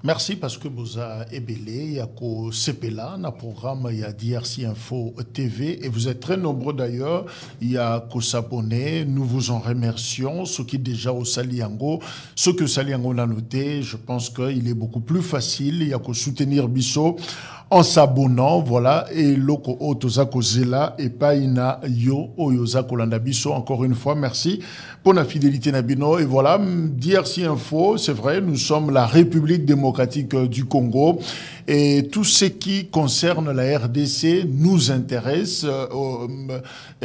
Merci parce que vous avez ébélé, il y a qu'au CPLA, un programme, il y a DRC Info TV et vous êtes très nombreux d'ailleurs, il y a qu'au s'abonner, nous vous en remercions, ceux qui déjà au Saliango, ceux que Saliango l'a noté, je pense qu'il est beaucoup plus facile, il y a qu'au soutenir Bissot en s'abonnant, voilà, et loko otozako zela et paina yo oyozako landabiso. Encore une fois, merci pour la fidélité nabino. Et voilà, DRC Info, c'est vrai, nous sommes la République démocratique du Congo et tout ce qui concerne la RDC nous intéresse,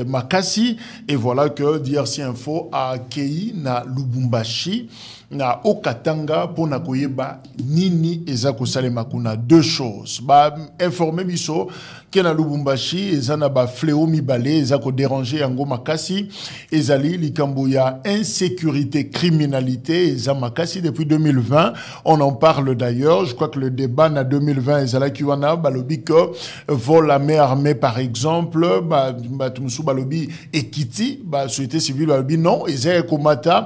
Makassi, et voilà que DRC Info a accueilli na Lubumbashi, na Okatanga pour na koyeba nini ezako salema kuna deux choses ba informer biso que na Lubumbashi ezana ba fléau mibale ezako déranger yango makasi ezali likambo ya insécurité criminalité eza makasi depuis 2020 on en parle d'ailleurs je crois que le débat na 2020 ezala kiwana balobi que vol à main armée par exemple ba tumsu balobi ekiti ba société civile balobi non ezaya komata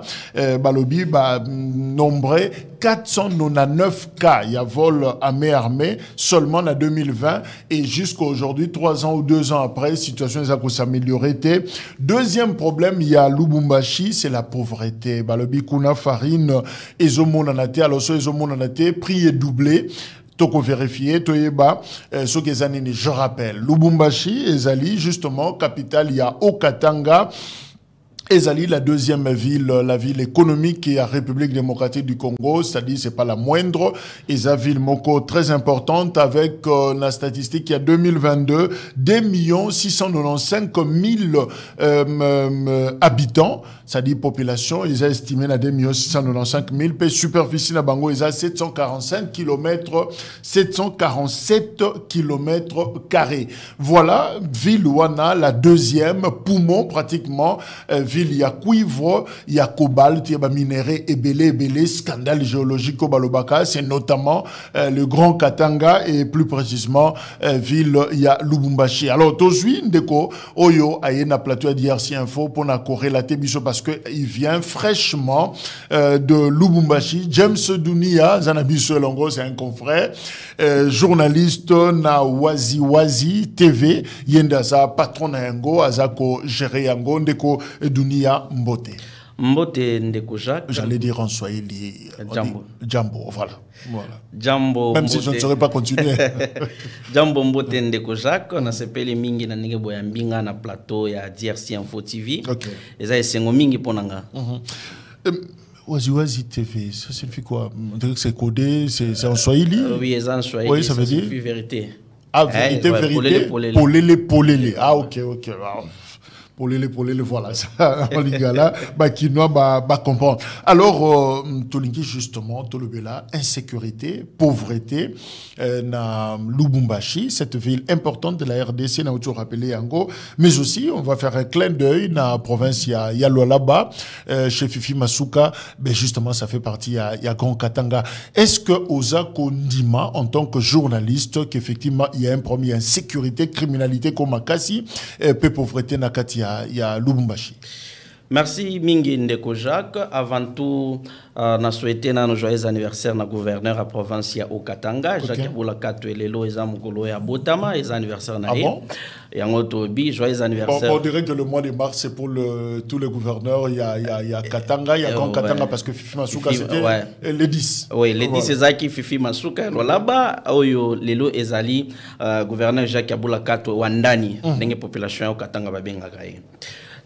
balobi ba nombré 499 cas, il y a vol à main armée seulement en 2020 et jusqu'à aujourd'hui, 3 ans ou 2 ans après, la situation a s'améliorer. Deuxième problème, il y a Lubumbashi, c'est la pauvreté. Balobi kuna farine, ezomonanate, alors ce ezomonanate, prix est doublé. Toko vérifier, toyeba, ce que je rappelle. Lubumbashi, ezali, justement, capitale, il y a Okatanga. Ezali, la deuxième ville, la ville économique qui est la République démocratique du Congo, c'est-à-dire c'est pas la moindre. Eza ville moko très importante avec la statistique qui a 2022, 2 695 000 habitants, c'est-à-dire population, ils ont estimé à 2 695 000, puis superficie na bango, ils ont 745 km, 747 km carrés. Voilà, ville Wana, la deuxième, poumon pratiquement, il y a cuivre, il y a cobalt, il y a minerai ebele, scandale géologique au Balobaka, c'est notamment le Grand Katanga et plus précisément ville il y a Lubumbashi. Alors tozui ndeko oyo ayena plateau DRC Info pour na corrélater biso parce que il vient fraîchement de Lubumbashi. James Dunia Zanabiso Longo, c'est un confrère journaliste na Wazi TV yenda sa patron na yango azako gérer yango ndeko Dunia Mbote. Mbote ndeko Jacques. J'allais dire en swahili. Jambo. Jambo, voilà. Jambo. Même si je ne saurais pas continuer. Jambo Mbote ndeko Jacques. On a sepelé mingi na nige boya mbinga na plateau ya DRC Info TV. Ok. Eza esengo mingi ponanga. Wazi TV, ça signifie quoi? On dirait que c'est codé, c'est en swahili? Oui, c'est en swahili. Oui, ça veut dire? Vérité. Ah, vérité, vérité. Polele. Ah, ok. Polele, voilà, ça, en lingala, kinois, comprendre. Alors, Tolingi, justement, Tolobela, insécurité, pauvreté, na Lubumbashi, cette ville importante de la RDC, na outu rappelé Yango, mais aussi, on va faire un clin d'œil, na province, il y a là-bas, chez Fifi Masuka, justement, ça fait partie, il y a Grand Katanga. Est-ce que Oza Kondima, en tant que journaliste, qu'effectivement, il y a un premier, insécurité, criminalité, comme Makassi, peu pauvreté, na Katia, il y a Lubumbashi. Merci Mingi Ndeko Jacques. Avant tout, na souhaité na joyeux anniversaire na gouverneur à province ya Okatanga. Okay. Jacques Aboula Kato Lelo eza mukolo ya Botama, eza anniversaire na. Ah bon? Et en Otobi, joyeux anniversaire. On dirait que le mois de mars c'est pour tous les gouverneurs. Il y a Katanga, il y a Grand Katanga parce que Fifi Masuka c'était les 10. Oui, les 10 ezaki Fifi Masuka. Là-bas, oyo Lelo ezali gouverneur Jacques Aboula Kato Wandani, ndenge population ya Okatanga babenga kaye.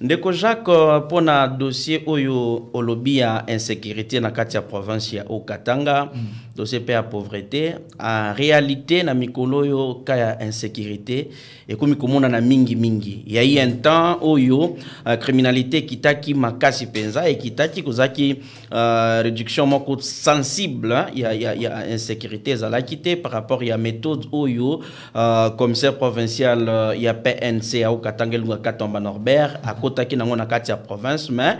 Ndeko Jacques pona dossier oyo olobi ya insécurité na kati ya province ya Okatanga, dossier pe ya pauvreté, en réalité na mikolo yo ka ya insécurité et komi komona na mingi. Il y a eu un temps oyo criminalité kitaki makasi penza et kitaki kozaki réduction moko sensible, il y a insécurité zala kité par rapport ya méthode oyo commissaire provincial il y a PNC à Okatanga lunga Katomba Norbert à kotaki nango na kati ya province mais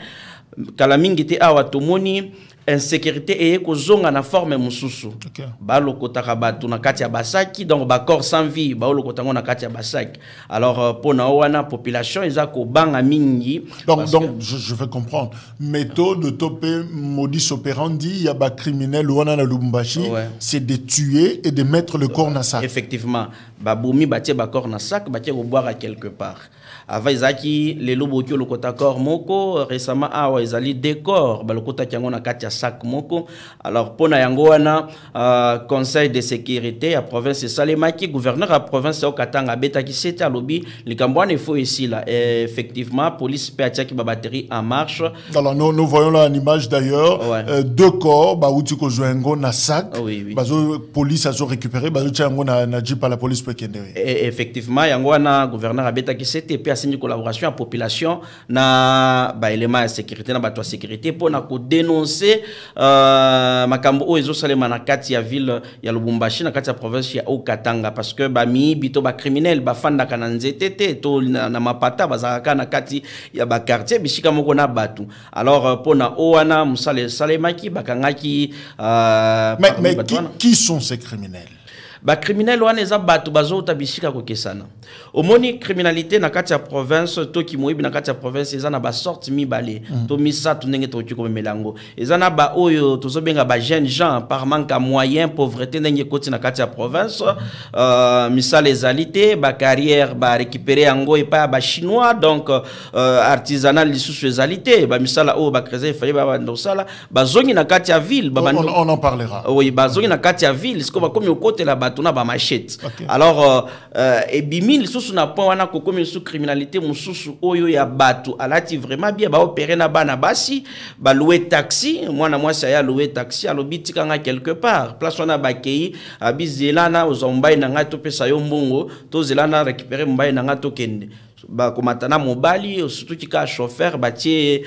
kala mingi te awa tomoni insécurité et kozonga na forme mususu. Balokotaka batu na kati ya basaki, donc ba corps sans vie balokotango na kati ya basaki. Alors pour na wana population eza ko banga mingi. Donc je vais comprendre. Méthode de topé modus operandi ya ba criminel wana na Lubumbashi, c'est de tuer et de mettre le corps na sac. Effectivement, ba boumi batie ba corps na sac, batie ko boire à quelque part. Avant Izaki, les lobokyo le kota corps moko récemment awa ezali décor balokota kiango na kati ya sac moko. Alors pona yango wana conseil de sécurité à province Salemaki, gouverneur à province au Katanga beta ki c'était à lobby likambwana faut ici là effectivement police peatia ki ba batterie en marche. Alors nous voyons là une image d'ailleurs deux corps ba uti ko joengo na sac bazo police a récupéré bazo tiango na jeep à la police peut kende. Effectivement yango wana gouverneur a beta ki c'était signé collaboration à population na ba élément de sécurité na ba to sécurité pour na ko dénoncer makambo o ezo salema na kati ya ville ya Lubumbashi na kati ya province ya Okatanga parce que ba mi bito ba criminel ba fanda kana nzetete to na mapata bazaka na kati ya ba quartier bishika moko na batu. Alors pour na owana musale salemaki bakangaki mais qui sont ces criminels? Ba criminel wana eza batu bazo tabishika ko kesana. Omoni criminalité na kati ya province to ki moyibi na kati ya province eza na ba sorte mibale to misatu ndenge to ko melango. Eza na ba oyo tozo benga ba jeunes gens par manque à moyens, pauvreté ndenge koti na kati ya province misale ezalité ba carrière ba récupérer yango et pas ba chinois donc artisanal lisusu ezalité ba misala o ba créer fallait ba ndosala ba zongi na kati ya ville ba on en parlera. Oui ba zongi na kati ya ville siko ba komi au côté la batuna ba machette. Alors et bimil sous na point wana ko komi sous criminalité mususu oyo ya batu alati vraiment bien ba opérer na bana basi ba louer taxi mwana mwasi ya louer taxi alobiti kanga quelque part place wana ba kei abizelana ozombai na ngato pesa yo mbongo to zelana récupérer mbai na ngato kende ba komatana mobali surtout kika chauffeur batie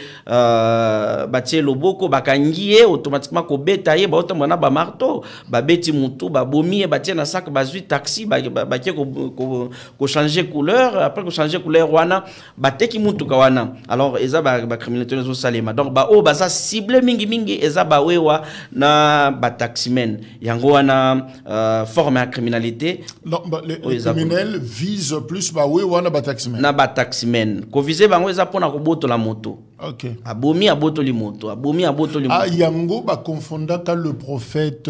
loboko bakangie automatiquement ko beta ye ba otamona ba marteau ba beti mutu ba bomi batie na sac bazui taxi ba ke ko changer couleur après ko changer couleur wana bateki mutu ka wana. Alors eza ba criminalité zo salema donc ba o baza cible mingi eza ba wewa na ba taximen yango wana forme à criminalité. Non les criminels visent plus ba wewa na ba taximen na ba taximen ko viser bango eza pona ko boto la moto. OK. Abomi aboto li moto, abomi aboto li moto. Ah yango ba confondant quand le prophète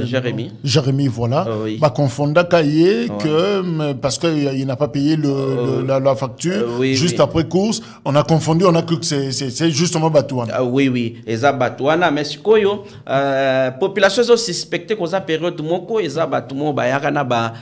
Jérémie voilà. Ba confondant kaye que parce que il n'a pas payé la facture juste après course, on a confondu, on a cru que c'est justement Batouana. Oui, eza Batouana mais sikoyo population zo suspecté ko za période moko eza batumo ba yakana ba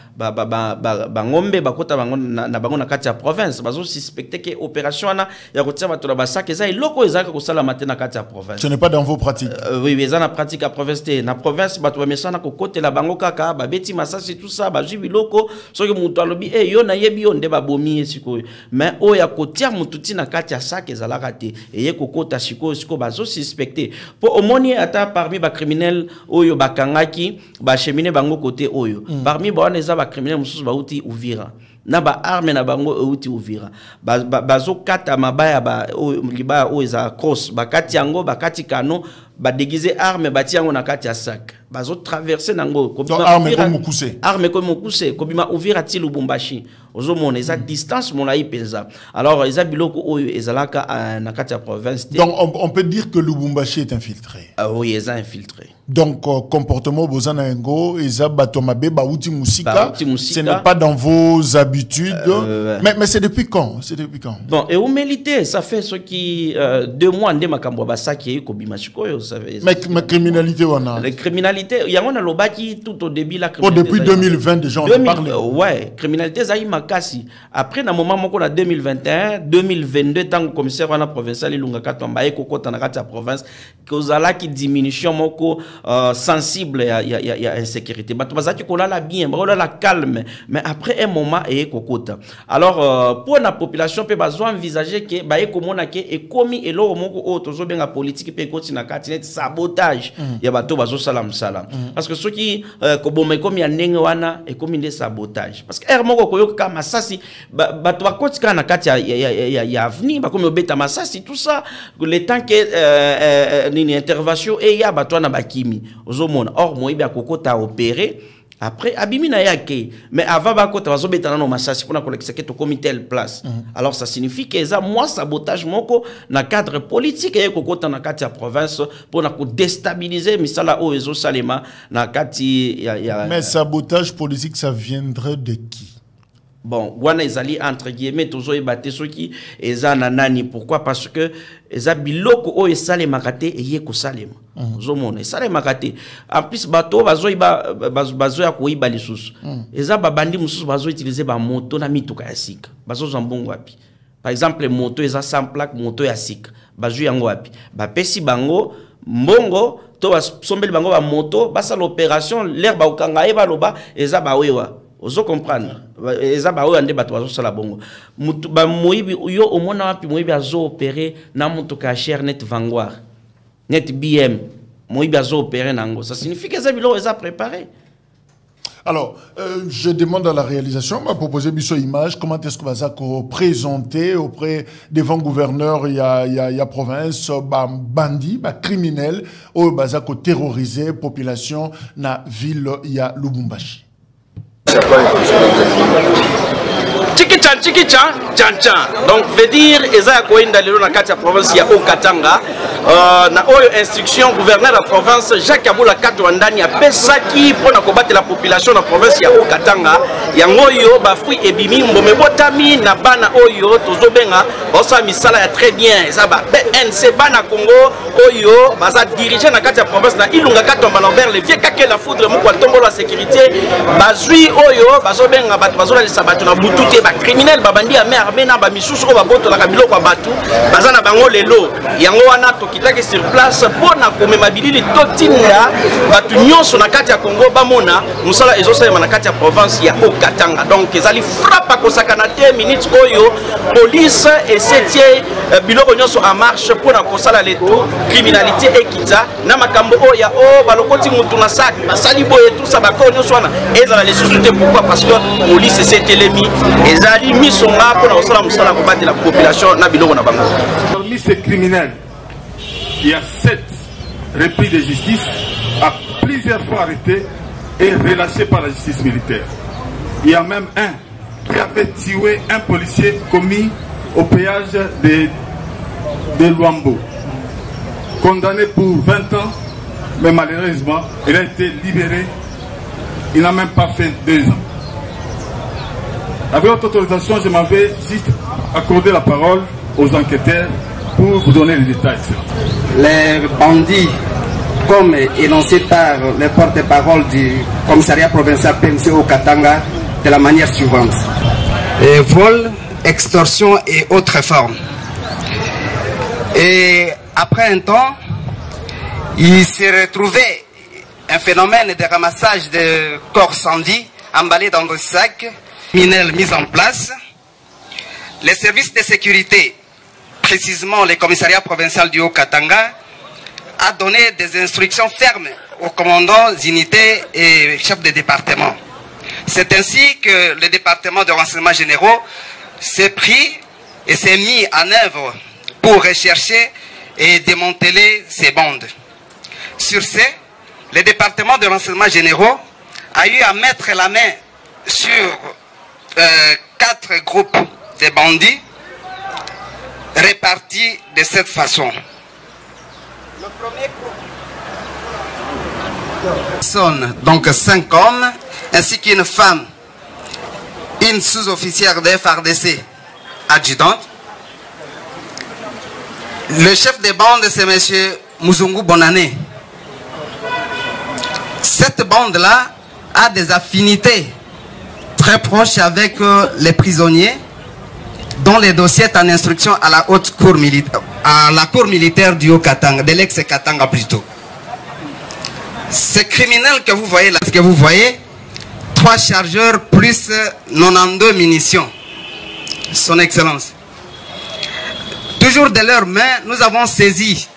ngombe bakota bango na bango na kati ya province bazo suspecté que opération na ya kotia bato la basaka eza iloko ezaka ko sala matin na kati ya province. Ce n'est pas dans vos pratiques. Oui, eza na pratique à province te na province bato ba mesana ko kote la bango kaka ba beti masasi tout ça ba jibi loko soki mutu alobi yo na yebi yo nde ba bomi sikoyo mais o ya kotia mutu na kati ya sac ezalaka te eye kokota siko bazo suspecté po omoni ata parmi ba criminel oyo bakangaki ba cheminer bango côté oyo parmi ba wana eza ba criminel mususu ba uti Uvira na ba arme na bango uti Uvira bazo kata mabaya ba libaya o eza cross bakati yango bakati kano ba déguiser arme bati yango na kati ya sac bazo traverser nango ko arme comme mokuse ko bima Uvira ti Lubumbashi ozo mona eza distance mona ipenza. Alors eza biloko oyo ezalaka na kati ya province. Donc on peut dire que Lubumbashi est infiltré. Oui, eza infiltré. Donc comportement bozana ngo eza bato mabe ba uti musika, ce n'est pas dans vos habitudes. Mais c'est depuis quand? Bon, et humilité, ça fait ce qui 2 mois ndé makambo ba saki ko bima chikoyo ça fait. Mais criminalité wana. La criminalité, il y a on a lobaki tout au début la criminalité. Depuis 2020 déjà on parle. Ouais, criminalité ça makasi. Après na moment moko na 2021, 2022 tant que commissaire wana provincial ilunga katomba e kokota na kati ya province kozala ki diminution moko sensible ya insécurité. Bato bazaki kolala bien, la calme, mais après un moment et kokota. Alors pour la population peut bazo envisager que ba e komona ke e komi elo moko o tozo benga politique pe koti na kati net sabotage ya bato bazo salam salam parce que ceux qui koboma comme ya ndenge wana et comme des sabotage parce que moko koyoka masasi bato bakotika na kati ya avenir ba comme obeta masasi tout ça le temps que une intervention et ya bato na bakimi ozomona or moyibi akokota opérer. Après, abimina yake, mais avant bakota bazobeta na masasi pour na kolekisa ke to comité place. Alors ça signifie que ça moi sabotage moko na cadre politique et kokota na kati ya province pour na ko déstabiliser misala o ezo salema na kati ya. Mais sabotage politique ça viendrait de qui? Bon, wana ezali entre guillemets tozo ebate soki eza na nani pourquoi parce que eza biloko o esalema kate eye ko salema. Zomona esalema kate en plus bato bazo ya koiba lisusu. Eza babandi mususu bazo utiliser ba moto na mituka ya sika. Bazo zambongo wapi. Par exemple moto eza sans plaque moto ya sika. Bazo yango wapi. Ba pesi bango mbongo to basombeli bango ba moto basa l'opération l'air ba okanga eba loba eza ba wewa. Ozo comprendre eza ba oyo ande bato bazo sala bongo mutu ba moyibi yo omona wapi moyibi azo opérer na mutuka cher net Vanguard net BM moyibi azo opérer nango ça signifie que zabilo eza préparé. Alors, je demande à la réalisation, m'a proposé biso image, comment est-ce que va présenter auprès devant gouverneur, il y a province, bandit, criminel, au bazako terroriser population na ville il y a Lubumbashi. Tchikichan, donc veut dire eza koinda lelo na kati ya province ya Okatanga na oyo instruction gouverneur la province Jacques Abula Kato Wandani a pesaki pona kobattre la population na province ya Okatanga yango yo ba fruit ebimi mbome botami na bana oyo tozobenga osa misala ya très bien eza ba BNC bana Congo oyo baza diriger na kati ya province na Ilunga Katomba Lambert le vieux kake la foudre moko tombolo la sécurité bazui oyo bazobenga bato bazola lisa bato na butute ba criminel babandi ya mer armée na ba misusu ko baboto la kabilo kwa batu baza na bango lelo yango wana tokitaki sur place pona komema bilili totinda batu nyonso na kati ya Congo bamona musala ezosalema na kati ya province ya Okatanga donc ezali frappe kosakana 10 minutes oyo police esetie biloko nyonso en marche pona kosala leto criminalité ekita na makambo oya o balokoti mutu na sac basali boye tout ça bako nyonso wana ezala les sociétés pourquoi parce que police esetelemi ezali misonga pona kosala musala ko battre la population na biloko na bango. Parmi ces criminels, il y a 7 repris de justice, à plusieurs fois arrêtés et relâchés par la justice militaire. Il y a même un qui avait tué un policier commis au péage de Luambo. Condamné pour 20 ans, mais malheureusement, il a été libéré. Il n'a même pas fait 2 ans. Avec votre autorisation, je m'avais juste accordé la parole aux enquêteurs pour vous donner les détails. Les bandits, comme énoncé par le porte-parole du commissariat provincial PMC au Katanga, de la manière suivante. Vol, extorsion et autres formes. Et après un temps, il s'est retrouvé un phénomène de ramassage de corps sans vie emballés dans des sacs, criminels mis en place. Les services de sécurité, précisément le commissariat provincial du Haut-Katanga, a donné des instructions fermes aux commandants d'unités et chefs de département. C'est ainsi que le département de renseignements généraux s'est pris et s'est mis en œuvre pour rechercher et démanteler ces bandes. Sur ce, le département de renseignements généraux a eu à mettre la main sur 4 groupes de bandits répartis de cette façon. Le premier groupe, donc 5 hommes, ainsi qu'une femme, une sous-officière de FARDC adjudante. Le chef de bande, c'est M. Muzungu Bonane. Cette bande-là a des affinités très proches avec les prisonniers, dont les dossiers est en instruction à la haute cour militaire, à la cour militaire du Haut-Katanga, de l'ex-Katanga plutôt. Ces criminels que vous voyez là, 3 chargeurs plus 92 munitions. Son Excellence. Toujours de leurs mains, nous avons saisi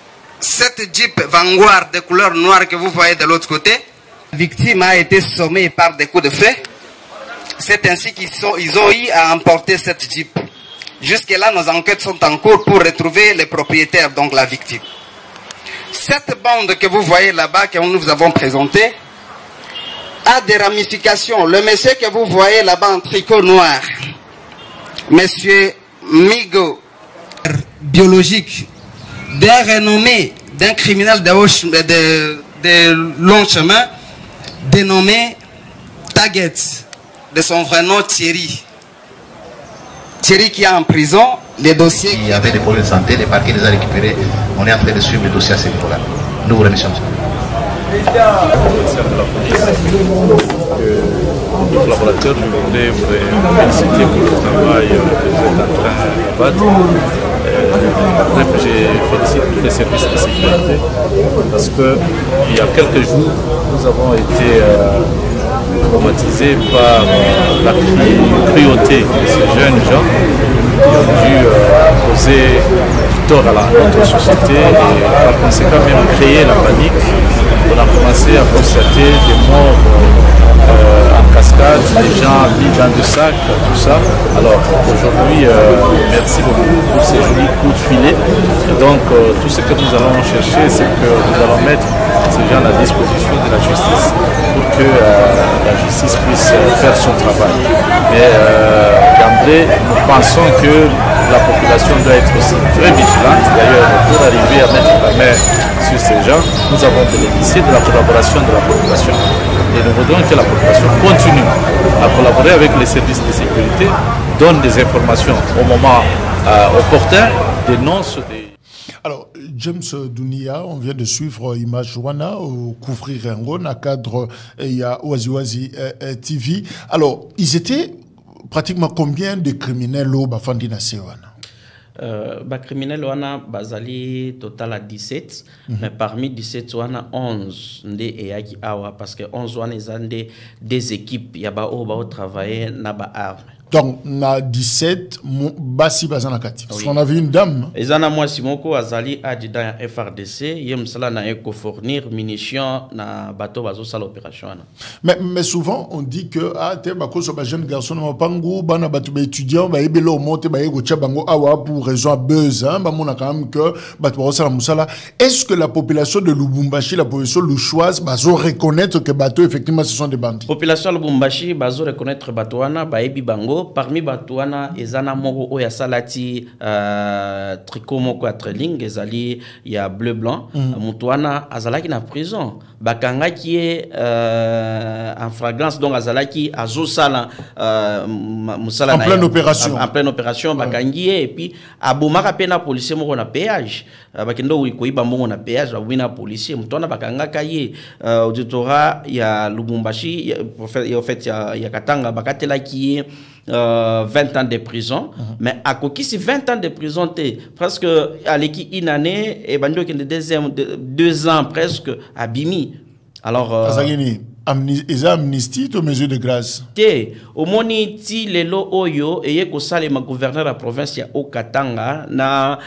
cette Jeep Vanguard de couleur noire que vous voyez de l'autre côté, la victime a été sommée par des coups de feu. C'est ainsi qu'ils ont eu à emporter cette Jeep. Jusque-là, nos enquêtes sont en cours pour retrouver les propriétaires, donc la victime. Cette bande que vous voyez là-bas, que nous vous avons présentée, a des ramifications. Le monsieur que vous voyez là-bas en tricot noir, monsieur Migo, biologique, d'un renommé, d'un criminel de long chemin, dénommé Taget, de son vrai nom Thierry. Thierry qui est en prison, les dossiers... Il y avait des problèmes de santé, les parquets les a récupérés. On est en train de suivre le dossier à ce niveau-là. Nous vous remercions. Nos collaborateurs, je voulais vous féliciter pour le travail que vous êtes en train d'abattre. Bref, je félicite tous les services de sécurité parce qu'il y a quelques jours, nous avons été traumatisés par la cruauté de ces jeunes gens qui ont dû causer du tort à notre société et par conséquent même créer la panique. On a commencé à constater des morts en cascade, des gens mis dans des sacs, tout ça. Alors aujourd'hui, merci beaucoup pour ces jolis coups de filet. Et donc tout ce que nous allons chercher, c'est que nous allons mettre ces gens à la disposition de la justice pour que la justice puisse faire son travail. Mais d'emblée, nous pensons que la population doit être aussi très vigilante. D'ailleurs, pour arriver à mettre la main sur ces gens, nous avons bénéficié de la collaboration de la population. Et nous voudrons que la population continue à collaborer avec les services de sécurité, donne des informations au moment opportun, dénonce des... Alors, James Dunia, on vient de suivre Image Wana au Koufri Rengon, à cadre, il y a Oaziwazi TV. Alors, ils étaient pratiquement combien de criminels au Bafandi Nasewana? Criminels wana bazali total à 17, mais parmi 17 wana 11 nde eyaki awa parce que 11 wana ezande des équipes yaba o ba travailler na ba armes. Donc, na 17, basi bazana kati. Parce qu'on a vu une dame. Ezana moi Simoko azali adida FRDC, yem sala na eko fournir munitions na bateau bazo sala opération. Mais souvent on dit que te bako so ba jeune garçon na pango bana batu ba étudiant ba ebelo monte ba ego tcha bango awa pour raison buzz ba mona quand même que batu ba sala musala. Est-ce que la population de Lubumbashi, la population louchoise bazo reconnaître que bateau effectivement ce sont des bandits? Population de Lubumbashi bazo reconnaître batuana ba ebi bango. Parmi Batouana, ezana moko oya salati tricot moko à treling, ezali ya bleu blanc. Mutouana azalaki na prison. Bakanga qui est en fragrance donc azalaki azosala musala en pleine opération. En pleine opération bakangi et puis abomaka pena policier moko na péage. Bakendo koyiba moko na péage babina policier. Mutouana bakanga kaye auditorat ya Lubumbashi en fait ya Katanga bakatela qui est 20 ans de prison, mais à Kokisi 20 ans de prison, presque à l'équipe une année et Bandio qui est 2 ans presque à Bimi. Alors, amnistie aux mesures de grâce. Au moni ti lelo oyo eye ko salema gouverneur de la province ya Okatanga na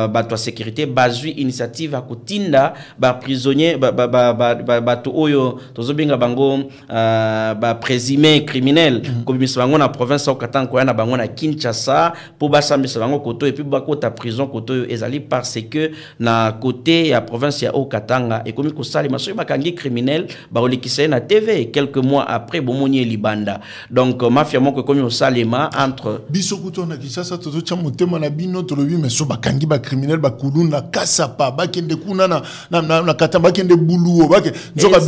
bato sécurité bazui initiative akotinda ba prisonnier bato oyo tozobinga bango ba présumé criminel comme bango na province ya Okatanga ko na bango na Kinshasa pour basambisa bango koto et puis bakota prison koto ezali parce que na côté ya province ya Okatanga et comme ko salema so bakangi criminel ba qui s'est na TV quelques mois après Bomoni Libanda. Donc mafia moko comme au Salema entre bisokuto na Kinshasa toto cha motema na bino to lobi mais so bakangi ba criminel ba kuluna kasapa ba kende kuna na katamba kende buluo ba ke nzoka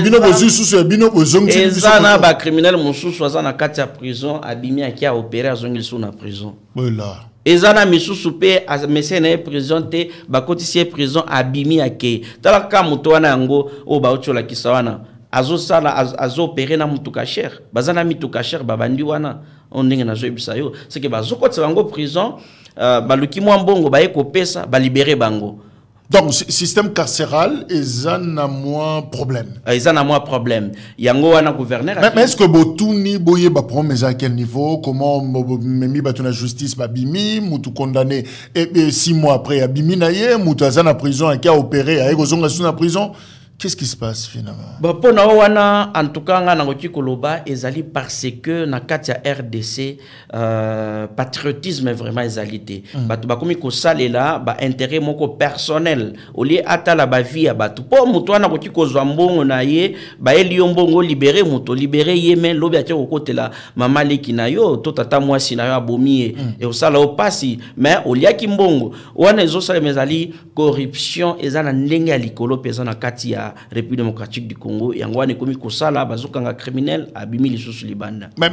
bino bozusu so bino bozongi ezana ba criminel mususu azana kati ya prison abimi akia opérer azongi sous na prison. Voilà. Ezana misusu pe mesene prison te bakotisie prison abimi ake tala ka muto wana yango o baochola kisawana azo sala azo opérer na mutuka cher bazana mituka cher babandi wana ondenge na zo ebisa yo c'est que bazo kotsa bango prison baluki mwa mbongo baye kopesa ba libérer bango Donc, système carcéral, ils en ont moins problème. Ils en ont moins problème. Yango wana gouverneur. Mais est-ce que Botouni, Boye, problème à quel niveau? Comment Memi la justice, Bimi, Moutou condamné, et 6 mois après, Bimi Naye, Moutou Azan à prison, qui a opéré, à Egozon à prison? Qu'est-ce qui se passe finalement? Pour wana, en tout cas, on a Koloba, ezali parce que na katia RDC, patriotisme est vraiment ezalité. Batu bakomi ko salela, ba intérêt moko personnel. Au lieu ata la ba vie à batu. Po mutu wana koki ko zwambongo na ye, ba eli yombongo libéré mutu, libéré yemen lobi atia ko kote la mama leki na yo, to tata mwasi na yo abomiye. Et au sala au pasi, mais au lieu kimbongo, wana ezo sala mezali corruption ezana ndenge alikolo pesa na katia République démocratique du Congo et en komi kosala bazokanga criminel abimi lisusu libanda. Mais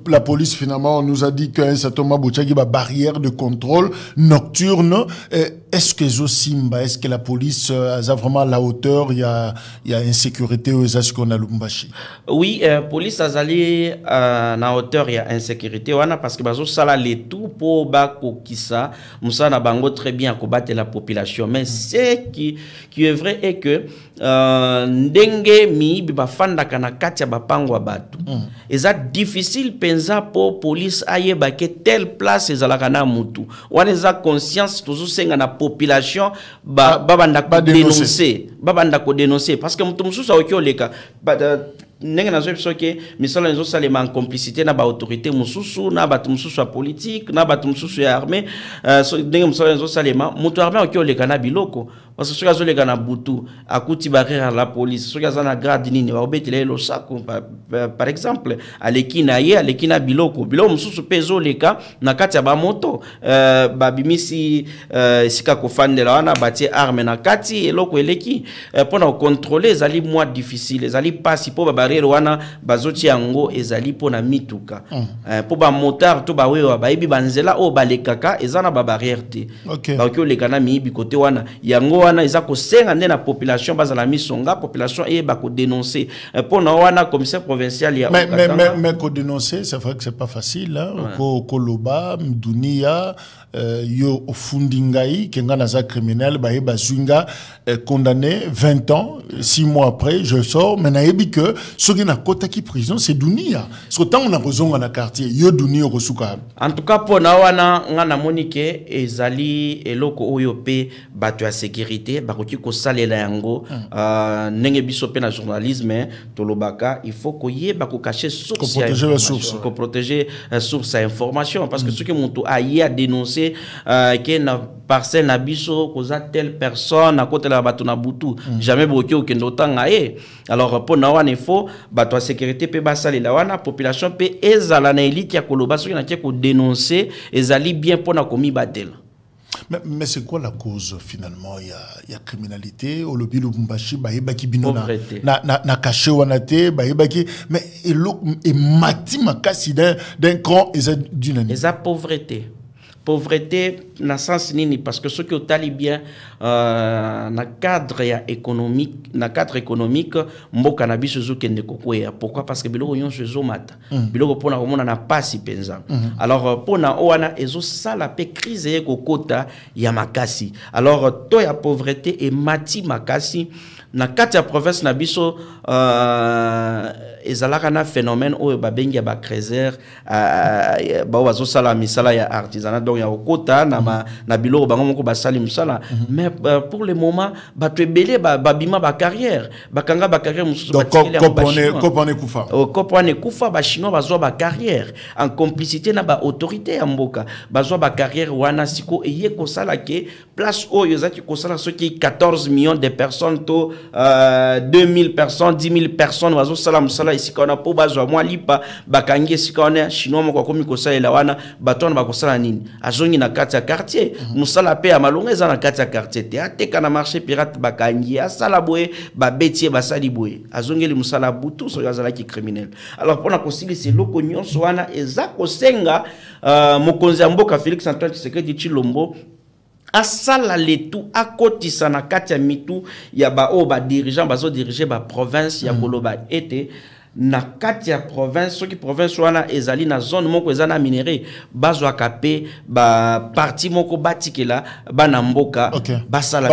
la police finalement nous a dit qu'un certain moment il y a barrière de contrôle nocturne. Est-ce que Zosimba, est-ce que la police a vraiment la hauteur? Il y a insécurité aux qu'on a Lubumbashi. Oui, police a allé na hauteur il y a insécurité wana parce que bazo sala les tout pour bako kisa musa na bango très bien combattre la population. Mais ce qui est vrai est que ndenge miibi bafandaka na kati ya bapangwa batu eza difficile penza pour police ayeba ke telle place ezalaka na mutu wana eza conscience toujours senga na population babanda ko dénoncer parce que mutu mususu aokioleka ndenge nazo biso ke misala nzo salema en complicité na ba autorité mususu na batu mususu ya politique na batu mususu ya armée so ndenge misala nzo salema mutu armée okioleka na biloko parce que soki azoleka na butu akuti barrière la police soki aza na grade nini baobetela lo sako par exemple aleki na ye aleki na biloko mususu pe ezoleka na kati ya bamoto babimisi esika kofandela wana batie arme na kati eloko eleki mpona kocontrôler ezali moins difficile ezali pasi po barrière wana bazoti yango ezali pona mituka po ba motard to ba wewa bayibi banzela o balekaka ezana ba barrière te ba oleka na miyibi côté wana yango wana eza ko senga na population bazala misonga population e ba ko dénoncer pona wana commissaire provincial ya mais ko dénoncer c'est vrai que c'est pas facile hein ko loba mdunia yo ofundingai kenga na za criminel ba bazunga condamné 20 ans 6 mois après je sors mais nayebi que ce qui na kota ki prison c'est dunia so tant on a raison na quartier yo dunia kosuka en tout cas pour na wana ngana monike ezali eloko oyo pe bato ya sécurité bakoki ko salela yango ndenge biso pe na journalisme tolobaka il faut ko yeba ko cacher source ko protéger source à information parce que ce que monto a a dénoncer que na parcelle na biso koza telle personne à côté la bato na butu jamais boki okendo tanga alors pour na wana il faut bato sécurité pe basali la wana population pe ezala na élite ya koloba soki na tie ko dénoncer ezali bien pour na komi batela. Mais c'est quoi la cause finalement? Il y a criminalité au lobby Lubumbashi baïbaki bino na caché wanate baïbaki mais et mati makasi d'un cran et d'une année. Et pauvreté na sens nini parce que ce qui est bien na cadre économique mboka na biso zo kende kokwea pourquoi parce que biloko nyonso zo mata biloko pona komona na pasi penza alors pona oana ezo sala pe crise kokota ya makasi alors to ya pauvreté et mati makasi na kati ya province na biso ezalaka na phénomène oyo babengi ba creuser ba wazo sala misala ya artisanat donc ya okota na biloko bango moko basali misala mais pour le moment bato ebele babima ba carrière bakanga ba carrière mususu batikeli kopone kufa ba chinois bazwa ba carrière en complicité na ba autorité ya mboka bazwa ba carrière wana siko eye ko sala ke place oyo zaki ko sala soki 14 millions de personnes to 2000 personnes 10 000 personnes bazo sala musala isika wana po bazwa mwa lipa bakangi isika wana chinois moko komi ko sala wana bato na bakosala nini azongi na kati ya quartier musala pe ya malonga eza na kati ya quartier te ateka na marché pirate bakangi asala boye babetier basali boye azongeli musala butu so yazala ki criminel alors pona kosilisa loko nyonso wana eza kosenga mokonzi ya mboka Félix Antoine Tshisekedi Tshilombo asala letu akotisa na kati ya mitu ya ba o ba dirigeant bazo diriger ba province ya koloba ete na kati ya province soki province wana ezali na zone moko ezana minéré bazwa kapé ba parti moko batikela bana mboka basala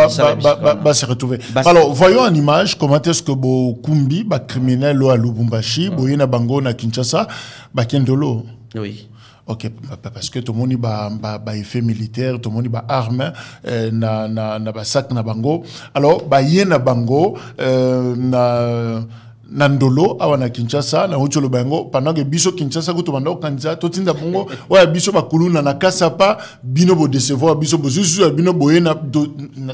ba se retrouver. Alors voyons en image comment est-ce que bo kumbi ba criminel à Lubumbashi boyena bango na Kinshasa ba kendolo. Oui. Ok, parce que tout le monde ba effet militaire, tout le monde ba arme na ba sac na bango. Alors ba yena bango na Nandolo awana Kinshasa na ucholo bango pendant que biso Kinshasa ko to banda kanza to tinda bongo wa biso bakuluna na kasapa bino bo décevoir biso bo zuzu bino boyena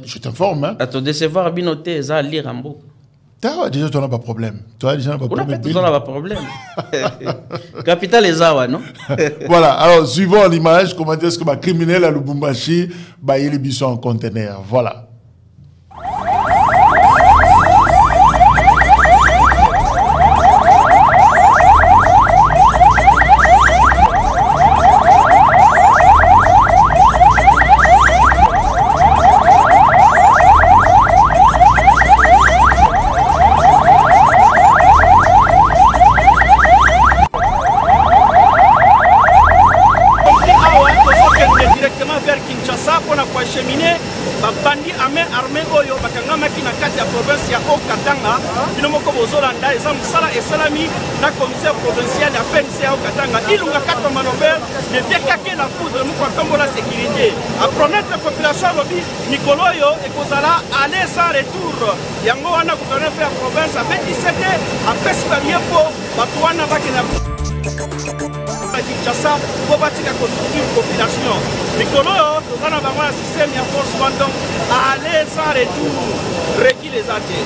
je t'informe hein. À te décevoir bino te za lire en beau. Déjà, tu n'as pas de problème. Toi, déjà, pas problème. Tu n'as pas de problème. Capital est Zawa, non? Voilà. Alors, suivons l'image. Comment est-ce que les criminels à Lubumbashi, ils les sont en conteneur. Voilà. Bandi armée oyo bakangamaki na kati ya province ya Okatanga bino moko bozolanda eza musala esalami na commissaire provincial ya PNC ya Okatanga ilunga kata manover ne viekake na foudre moko akambola sécurité a promettre la population lobi mikolo oyo ekozala aller sans retour yango wana gouverneur ya province a 27 apesi baliepo bato wana bakena Kinshasa pour bâtir la population. Mikolo, nous allons avoir un système de force donc aller sans retour, réquis les athées.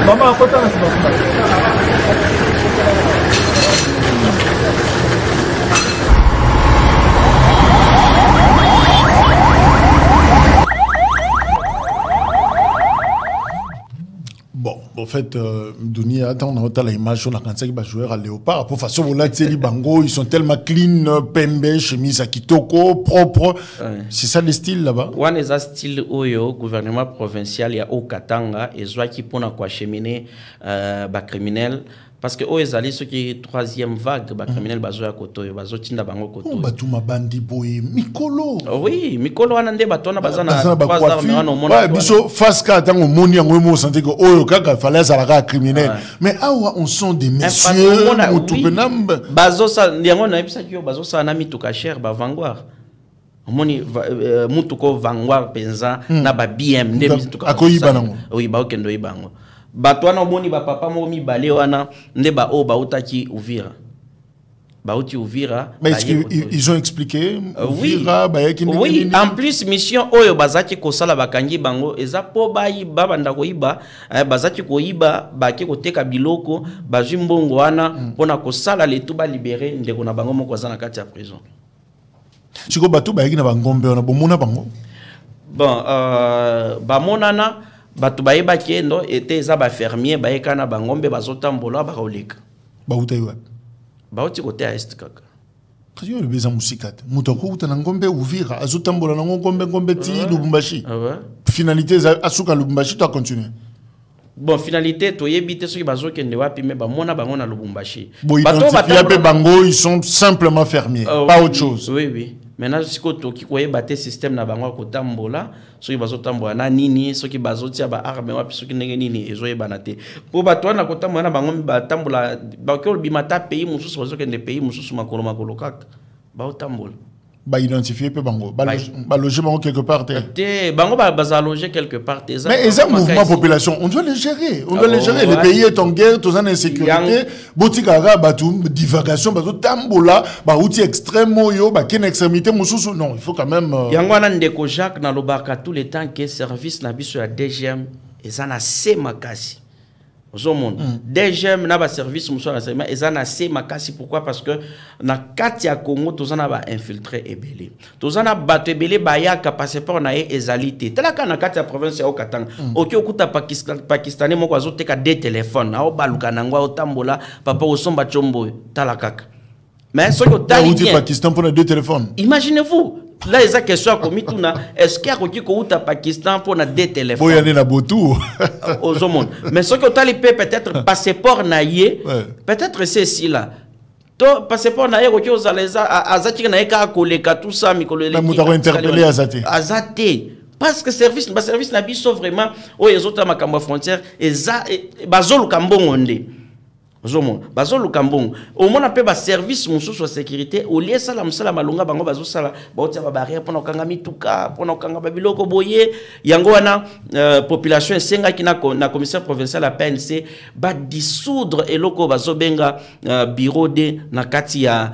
Mama, kota na Bon, en fait, Dunia, attends, on a l'image sur la cancer qui va jouer à Léopard. Pour façon, voilà, les bango, ils sont tellement clean, pembe, chemise à kitoko, propre. Ouais. C'est ça le style là-bas? Ouais, c'est ça style oyo, gouvernement provincial, il y a au Katanga, et soit qui pour quoi cheminer, criminel. Parce que aux Ezali, ceux qui est troisième vague, bah criminel bazoya koto, bazo tinda bango koto. Oh, tu m'as bandi boy, Mikolo. Oui, Mikolo anande batona bazana trois armes on monte. Ouais, biso face ka tango moni ngo mo santé que oyo kaka fallait ça la criminel. Mais awa on sont des messieurs mutupenambe. Bazo sa ndiango na episa kyo bazo sa na mituka cher ba vanguard. Moni mutuko vanguard penza na ba BM ndem mituka. Akoyiba nango. Oui, ba okendo ibango. Batwana moni ba papa mo mi balé wana nde ba o ba utaki Uvira. Ba uti Uvira. Mais est-ce qu'ils ont expliqué Uvira ba yaki nini? Oui, en plus mission oyo bazaki ko sala bakangi bango eza po bayi baba ndako iba bazaki ko iba ba ke ko teka biloko bazwi mbongo wana pona ko sala le tuba libérer ndeko na bango moko za na kati ya prison. Chiko bato ba yaki na bangombe wana bomona bango. Bon ba monana batu baeba kendo ete za ba fermier baeka na bangombe bazotambola ba oleka ba utayiwa ba uti kote a est kaka kayo le beza musikate mutoko uta na ngombe Uvira azotambola na ngombe ti Lubumbashi. Finalité asuka Lubumbashi to continuer. Bon finalité to yebite soki bazokende wapi me ba mona bango na Lubumbashi bato ba bango ils sont simplement fermiers pas autre chose. Oui oui. Maintenant, si tu as battu système na bango ko tambola, so ki bazo tambola na nini, so ki bazo tia ba arme wapi so ki ndenge nini ezo yebanate. Po bato na ko tambola na bango ba tambola, ba ko bimata pays mususu bazo kende pays mususu makolo kaka. Ba tambola. Ba identifier pe bango, ba loger bango quelque part. Bango ba loger quelque part. Mais les mouvement population, on doit les gérer. On doit les gérer. Le pays est en guerre, tous en insécurité. Botikara, batou divagation, batou tambola, ba outil extrême yo, ba ken extrémité mususu. Non, il faut quand même. Yangwana ndeko Jacques na lobaka tout le temps que service na biso ya DGM ezana se makasi. DGM n'a pas service monsieur renseignement et ça n'a assez makasi. Pourquoi? Parce que na Katia Congo tous on a infiltré ebele tous on a battu ebele bayaka passeport na ezalité tela kana Katia province ya Okatanga oki okuta pakistanais moko azoteka des téléphones na obaluka nangwa otambola papa osomba chombo talakaka mais ce que t'as dit Pakistan pour les deux téléphones. Imaginez-vous. Là, il y a question à commis tout est-ce qu'il y a quelqu'un qui est au Pakistan pour des téléphones? Il y en a beaucoup. Mais ce que tu as peut-être passeport naïe, peut-être c'est ici là. Ton passeport naïe, ok, aux Azati naïe ka koleka tout ça, mikolo. Mais vous avez interpellé Azati. Azati. Parce que service n'a pas vraiment. Oh, les autres makambo frontière et ça, bazolu kambon onde. Bazo lukambong au moins appelle service mususu sur sécurité au lieu ça la msala malunga bango bazo sala baotia ba barrière pona okanga mituka pona okanga babiloko boye yango wana population esenga kina na commissaire provincial la PNC ba dissoudre eloko bazo benga bureau de na kati ya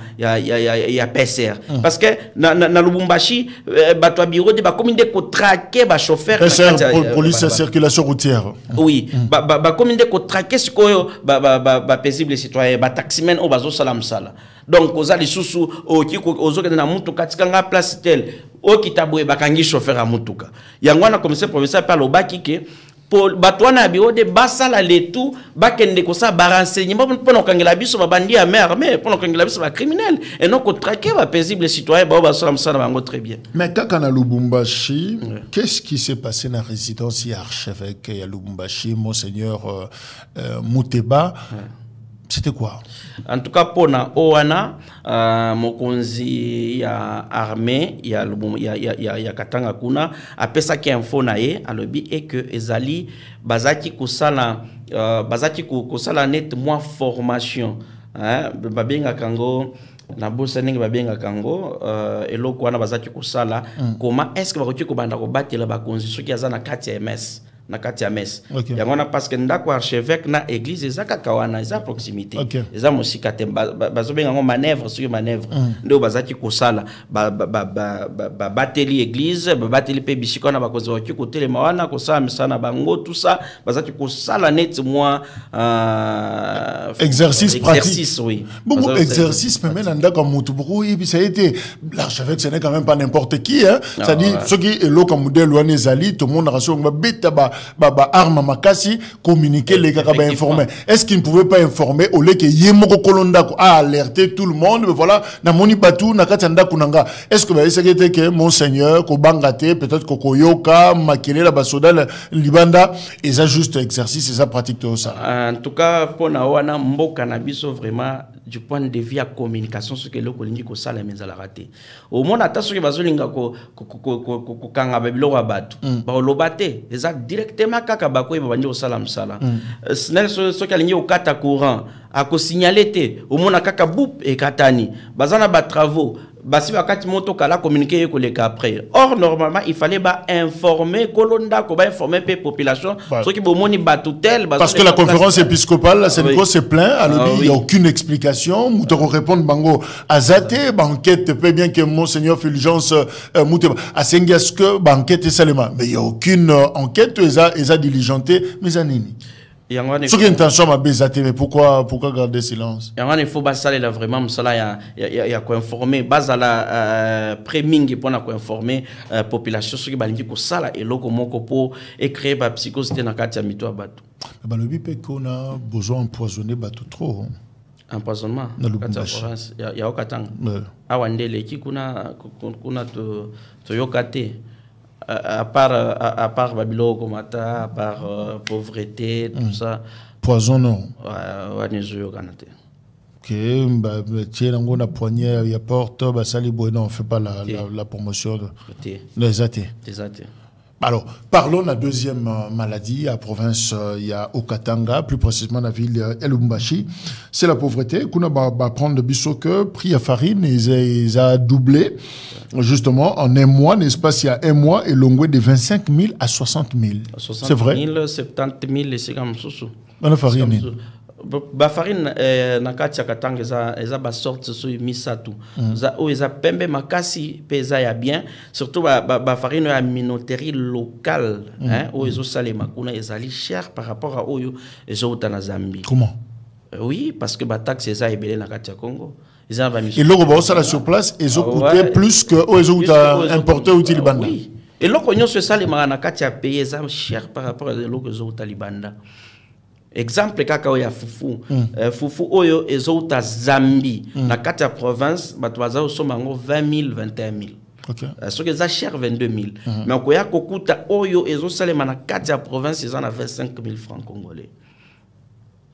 PCR parce que na Lubumbashi bato bureau de ba commune de ko traquer ba chauffeur police circulation routière oui ba commune de ko traquer sikoyo ba paisible citoyen ba taximen o bazo salam sala donc oza lisusu ozo na mutuka tikanga place tel o kitabwe bakangi chauffeur a mutuka yango na commissaire provincial par lobaki ke pour batwana bio de basala le tout bakende ko sa ba renseignement pour okangela biso ba bandi à mer mais pour okangela biso ba criminel et non ko traquer ba paisible citoyen ba salam sala bango très bien. Mais quand à Lubumbashi, qu'est-ce qui s'est passé dans la résidence archevêque à Lubumbashi, monseigneur Mouteba? C'était quoi? En tout cas, pour na Oana, mokonzi ya armée, ya Katanga kuna, après ça qui info nae, alobi et que ezali bazaki kusala net moins formation, hein, babenga kango. Na bosa ningi babenga kango eloko wana bazaki kusala comment est-ce que bakoki ko banda ko batela bakonzi soki azana kati ya MS na kati ya messe yangona parce que ndako archevêque na église ezaka kawana eza proximité eza mosika te bazobenga ngo manœuvre sur manœuvre ndo bazaki kosala bateli église bateli pe bisiko na bakozi bakoki kotelema wana kosala misana bango tout ça bazaki kosala net moi exercice pratique oui bon exercice même dans ndako mutu beaucoup et puis ça a été l'archevêque ce n'est quand même pas n'importe qui hein ça dit ceux qui eloko modèle wana ezali tout le monde rassure ba beta ba arme makasi communiquer les gars informer est-ce qu'il ne pouvait pas informer au lieu que yemoko kolonda a alerté tout le monde mais voilà na moni batu na katanda kunanga est-ce que c'est que monseigneur ko bangate peut-être kokoyoka makele la basoda libanda et ça juste exercice et ça pratique tout ça en tout cas pour na wana mboka na biso vraiment du point de vue à communication ce que le kolingi ko sala menzala raté au monde ata ce que bazolinga ko kanga babilo wa batu ba lobate eza directement kaka bakoy babandi o sala msala snel ce que alingi okata courant ako signaler te au monde kaka boup et katani bazana ba travaux basi bakati moto kala communiquer ko les après or normalement il fallait ba informer kolonda ko ba informer pe population ce qui bomoni batutel parce que la conférence épiscopale la Sénégal se plaint alors il y a aucune explication moutoko répondre bango azate banquette peut bien que monseigneur Fulgence Mouteba asengi est-ce que banquette seulement mais il y a aucune enquête eza diligenté mais anini ce qui est intention ma bezate mais pourquoi garder silence il faut basaler là vraiment ça il y a quoi informer basala preming pour na quoi informer population ce qui balingi ko sala et loko moko pour créer ba psychose na kati ya mito bato ba lobi pe qu'on a besoin empoisonner bato trop empoisonnement il y a Okatanga awandele ki kuna to yokate à part Babilo Komata, à part pauvreté, tout ça. Poison, non. Ok, tiens, on a poignet, il y a porte, non, on ne fait pas la promotion des athées. Alors, parlons de la deuxième maladie à province, il y a Okatanga, plus précisément la ville de Lubumbashi. C'est la pauvreté. Qu'on va prendre le bisoke, prix à farine, ils a doublé. Justement, en un mois, n'est-ce pas, il y a un mois, et l'ongoué de 25 000 à 60 000. C'est vrai? 60 000, 70 000, et c'est comme ça. La farine. ba farine na kati ya katanga eza ba sorte so misatu za o eza pembe makasi peza ya bien surtout ba farine ya minoterie locale hein o ezo salema kuna ezali cher par rapport à oyo ezo utana Zambie. Comment? Oui, parce que ba taxe eza ebele na kati ya Congo. Et le robot ça là sur place ezo coûter plus que o ezo uta importer ou Libanda. Oui. Et là qu'on se salema na kati ya pays eza cher par rapport à lo ezo uta Libanda. Exemple kaka oya fufu fufu oyo ezouta Zambie na kati ya province bato baza osomango 20 000 21 000 OK so que ça cher 22 000 mais okoya kokuta oyo ezosalema na kati ya province ezana 25 000 francs congolais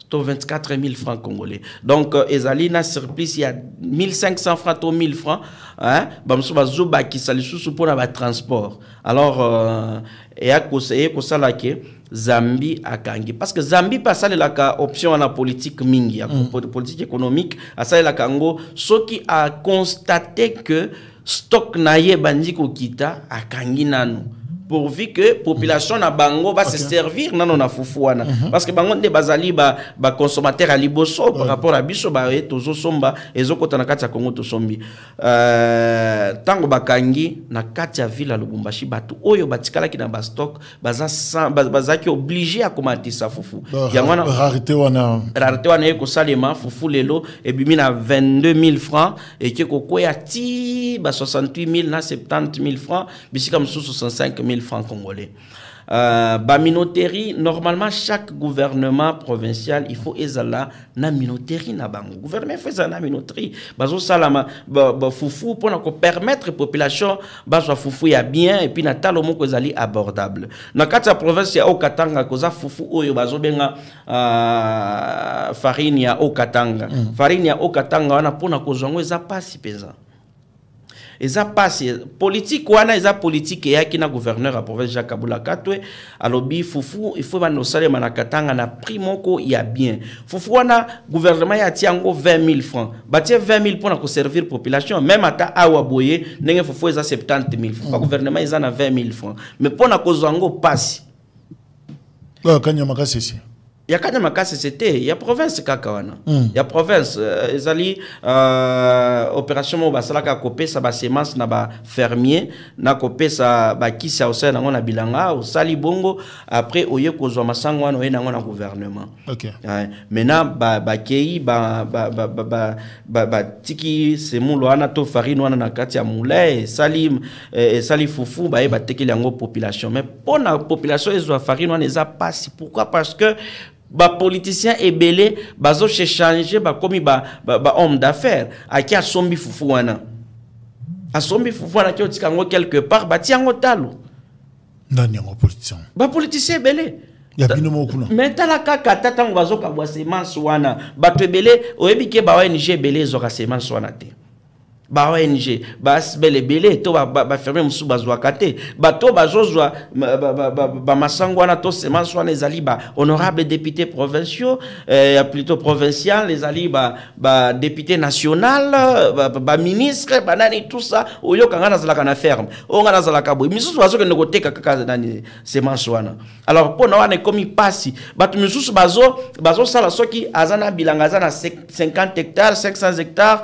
to 24 000 francs congolais donc ezali na surplus il y a 1500 francs to 1000 francs hein bamso bazoba ki salisusu pona ba transport alors et à conseiller ko sala ke Zambie akangi parce que Zambie pas ça la option en la politique mingi politique économique à ça la kango ce qui a constaté que stock naie bandi ko kita akangi nanu pourvu que population na bango va se servir nano na fufuana parce que bango nde bazali ba consommateur à liboso par rapport à biso ba tozo somba ezokota na kati ya Congo to sombi tango bakangi na kati ya ville ya Lubumbashi batu oyo batikala ki na ba stock bazaki obligé à komatisa fufu yangwana rarité wana eko salema fufu lelo e bimi na 22 000 francs et ke kokoya ti ba 68 000 na 70 000 francs bisika msusu 65 000 francs congolais. Minoterie, normalement, chaque gouvernement provincial, il faut ezala na minoterie na bango. Gouvernement fait ça na minoterie. Bazo salama fufu pour nous permettre population bazo fufu ya bien et puis na talo moko ezali abordable. Na kati ya province ya Okatanga koza fufu oyo bazo benga farine ya Okatanga. Farine ya Okatanga wana pona kozwango eza pasi peza. Eza passe politique wana eza politique yaki na gouverneur à province Jacques Kabula Katwe alobi fufu il faut bano salema na Katanga na prix moko ya bien fufu wana gouvernement ya tiango 20 000 francs batie 20 000 pour na ko servir population même ata awa boye ndenge fufu eza 70 000 francs gouvernement eza na 20 000 francs mais pour na ko zango passe kanya makasisi ya kanya makasi c'était ya province kakawana ya province ezali opération mo basalaka kopesa ba semence na ba fermier na kopesa ba kisi au na ngona bilanga au sali bongo après oye kozwa masango wana oye na ngona gouvernement OK maintenant ba kei ba tiki semulo wana to farine wana na kati ya moulin sali fufu ba tekeli yango population mais pona population ezwa farine wana eza passe pourquoi parce que ba politicien ebele bazo changer ba komi ba homme d'affaires aki asombi fufu wana ki otika ngo quelque part ba tiango talo ndani ngo politicien ba politicien ebele ya bino mo kuna metala kaka tatango bazo ka bwa semence wana bato ebele oyebi ke ba ONG ebele zo ka semence wana te ba ONG bas bele bele to ba fermer musu bazwa kate ba to bazozwa ba masango na to semence wana ezali ba honorable député provinciaux plutôt provincial les ali ba député national ba ministre banani tout ça oyo kanga nazalaka na ferme onga nazalaka boy misusu bazoke ndokoteka kaka nani semence wana alors pona wana komi pasi batu misusu bazo sala soki azana bilanga azana 50 hectares 500 hectares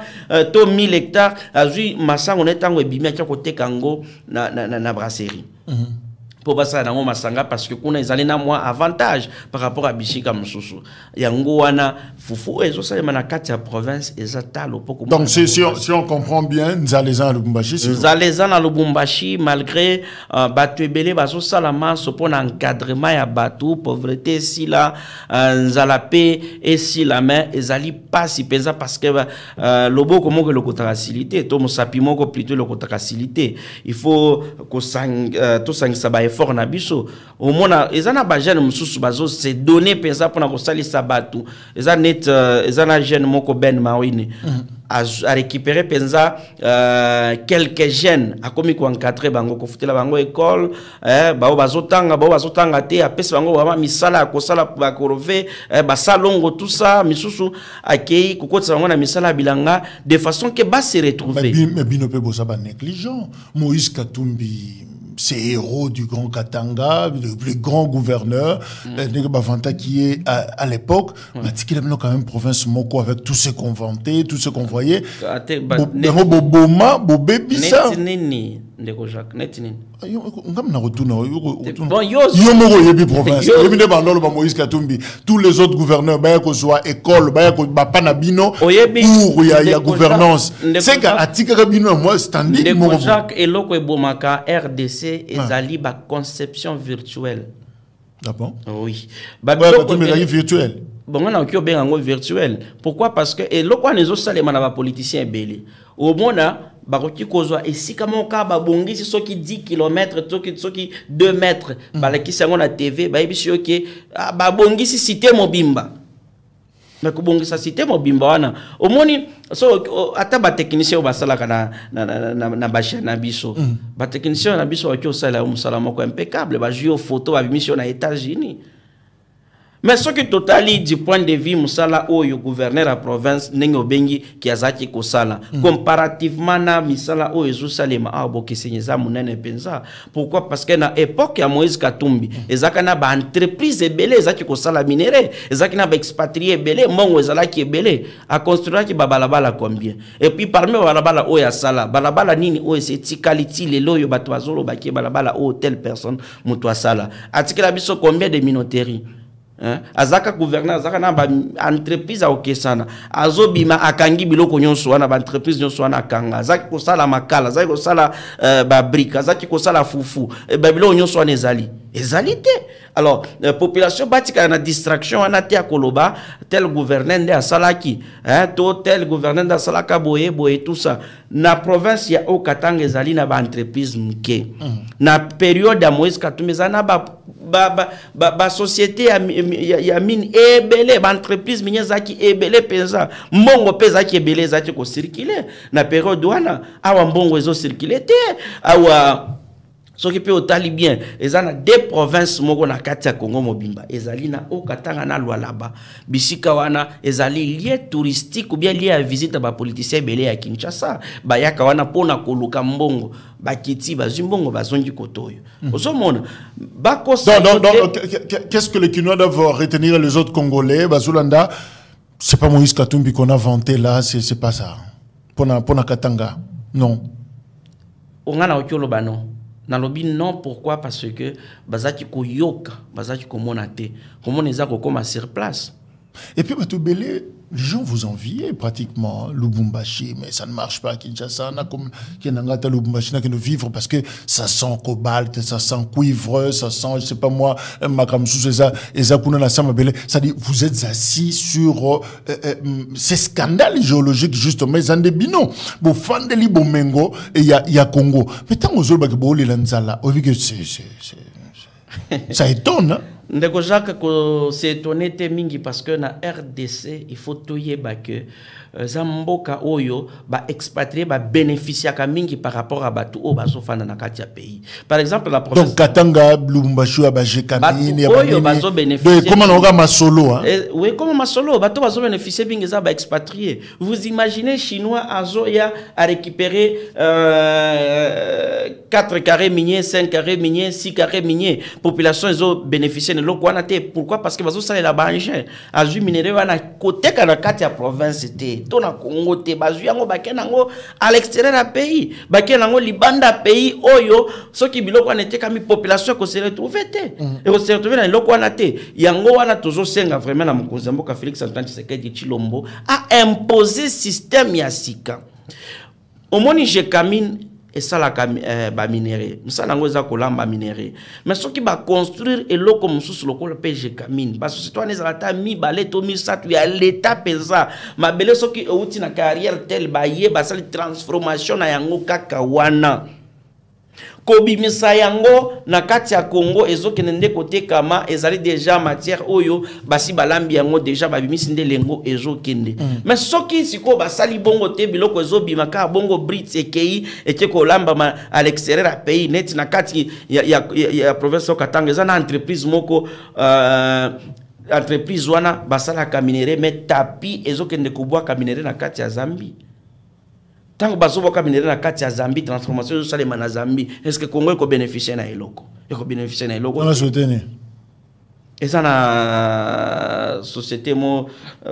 to 1000 hectares azui masango netango ebimia kia koteka ngo na brasserie pour basa na masanga parce que kuna ezali na moi avantage par rapport à bishika msusu yango wana fufu ezo salema na kati ya province ezatalo poko. Donc si on comprend bien nzaleza na Lubumbashi nzaleza na Lubumbashi malgré batu ebele bazo salama so pona encadrement ya batu pauvreté si la nzalape et si la main ezali pas si pesa parce que loboko moko le facilité to mosapi moko plutôt le facilité il faut ko sang to sang saba fort na biso au mona ezana ba jeune mususu bazo se donner pensa pour na ko salisa batu ezana jeune moko Ben Mawine a récupérer pensa quelques jeunes a komi ko encadrer bango ko futela bango école bazotanga te apesa bango ba misala ko sala ba korove ba salongo tout ça misusu akei ko kotsa bango na misala bilanga de façon que ba se retrouver mais bino pe bosa ba négligent Moïse Katumbi ces héros du Grand Katanga, le plus grand gouverneur, Bavanta qui est à l'époque, il a quand même province Moko avec tous ceux qu'on vantait, tous ceux qu'on voyait. Boboma, Bobébissa. Ndeko Jacques netini tous les autres gouverneurs baya ko soit école baya ko bapana bino pour ya gouvernance c'est que atika bino moi standing Ndeko Jacques eloko ebomaka RDC ezali ba conception virtuelle. D'accord. Oui. Ba virtuel. Bon, on a un peu virtuel. Pourquoi? Parce que eloko nezo salema na ba politicien belé. Au mona baroki kozwa esika moka ba bongisi soki 10 km soki 2 mètres balaki sango na TV ba yebisi yoke ba bongisi cité mobimba. Mais ko bongisa cité mobimba wana omoni so ata ba technicien ba sala kana na basha na biso ba technicien na biso wakyo sala musala moko impeccable ba jouer photo ba mission na États-Unis. Mais ce qui totali du point de vue musala oyo gouverneur à province nengo bengi kiazaki kosala comparativement na misala oyo ezosalema abokesenyeza munene penza. Pourquoi? Parce que na époque ya Moïse Katumbi ezaka na ba entreprise ebele ezaki kosala minéré, ezaki na ba expatrié ebele mongo ezalaki ebele a construire ki balabala combien. Et puis parmi balabala oyo asala balabala nini oyo c'est tikaliti lelo yo bato bazolo baki balabala o telle personne muto asala atikela biso combien de minoterie. Azaka gouverneur azaka na ba entreprise a okesana azobima akangi biloko nyonso wana ba entreprise nyonso wana akanga azaki ko sala makala azaki ko sala ba brique azaki ko sala fufu ba biloko nyonso wana ezali te. Alors population batika na distraction wana te akoloba tel gouverneur nde asalaki to tel gouverneur nde asalaka boye tout ça na province ya Okatanga ezali na ba entreprise mke na période ya Moïse Katumbi zana ba société ya mine ebele ba entreprise minye zaki ebele penza mbongo peza ki ebele zaki ko circuler na période wana awa mbongo ezo circuler te awa ce qui peut otali bien ezana deux provinces moko na kati ya Congo mobimba ezali na Okatanga na Lualaba bisika wana ezali lieu touristique ou bien lieu à visite ba politicien belé ya Kinshasa bayaka wana pona koluka mbongo bakiti bazimbongo bazongi kotoyo osomona bako qu'est-ce que les Kinois doivent retenir les autres Congolais bazulanda c'est pas Moïse Katumbi qu'on a vanté là c'est pas ça pona Katanga non on a okolo bano. Nalobi non, pourquoi? Parce que bazaki ko yoka, bazaki ko monate, comment les a comme sur place. Et puis les gens vous enviaient pratiquement Lubumbashi, mais ça ne marche pas à Kinshasa, on a comme Kenangata Lubumbashi n'a que nous vivre parce que ça sent cobalt, ça sent cuivre, ça sent je sais pas moi makamsou ça dit vous êtes assis sur ces scandales géologiques justement ils ont des binons. Bon fandeli bomengo et il y a Congo. Mais tant aux autres que les lanzala, on dit que ça étonne. Hein? Ndeko Jacques c'est étonné te mingi parce que na RDC il faut toyeba que zamboka oyo ba expatrié ba bénéficier ka mingi par rapport à batu o bazofana na kati ya pays. Par exemple la province donc Katanga Lubumbashi ba Jekamini ya oyo bazo bénéficier comment on va masolo hein. Oui comment masolo batu bazo bénéficier bingi za ba expatrié. Vous imaginez chinois azoya a récupérer 4 carrés miniers, 5 carrés miniers, 6 carrés miniers, population ils bénéficié. Pourquoi? Parce que bazo sala la banje azu minéré wana côté kana kati ya province te to na Congo te bazu yango bakenango à l'extérieur du pays bakenango libanda pays oyo soki biloko wana te kami population ko se retrouver te et ko se retrouver na biloko wana te yango wana tozo senga vraiment na mokonzi mboka Félix Antoine Tshisekedi Tshilombo a imposer système ya sika omoni Jekamine et ça la ba minéré ça nango za kolamba minéré mais ce qui va construire et loko mususu lokolo PG Kamine parce que c'est toi nezalata mi baleto mi satu ya l'état pesa mabele soki outi na carrière tel ba ye ba sali transformation na yango kaka wana kobimisa yango na kati ya Congo ezokende nde kote kama ezali déjà matière oyo basi balambi yango déjà babimisi nde lengo ezokende mais soki siko basali bongo te biloko ezobima ka bongo brits ekei eke kolamba à l'extérieur du pays net na kati ya province Okatanga za na entreprise moko entreprise wana basala ka minéré mais tapi ezokende kobwa ka minéré na kati ya Zambie tant que bazo boka minere na kati ya Zambie transformation salema na Zambie est-ce que Congo ko bénéficier na eloko ko bénéficier na eloko on a souhaité ni et ça na société mo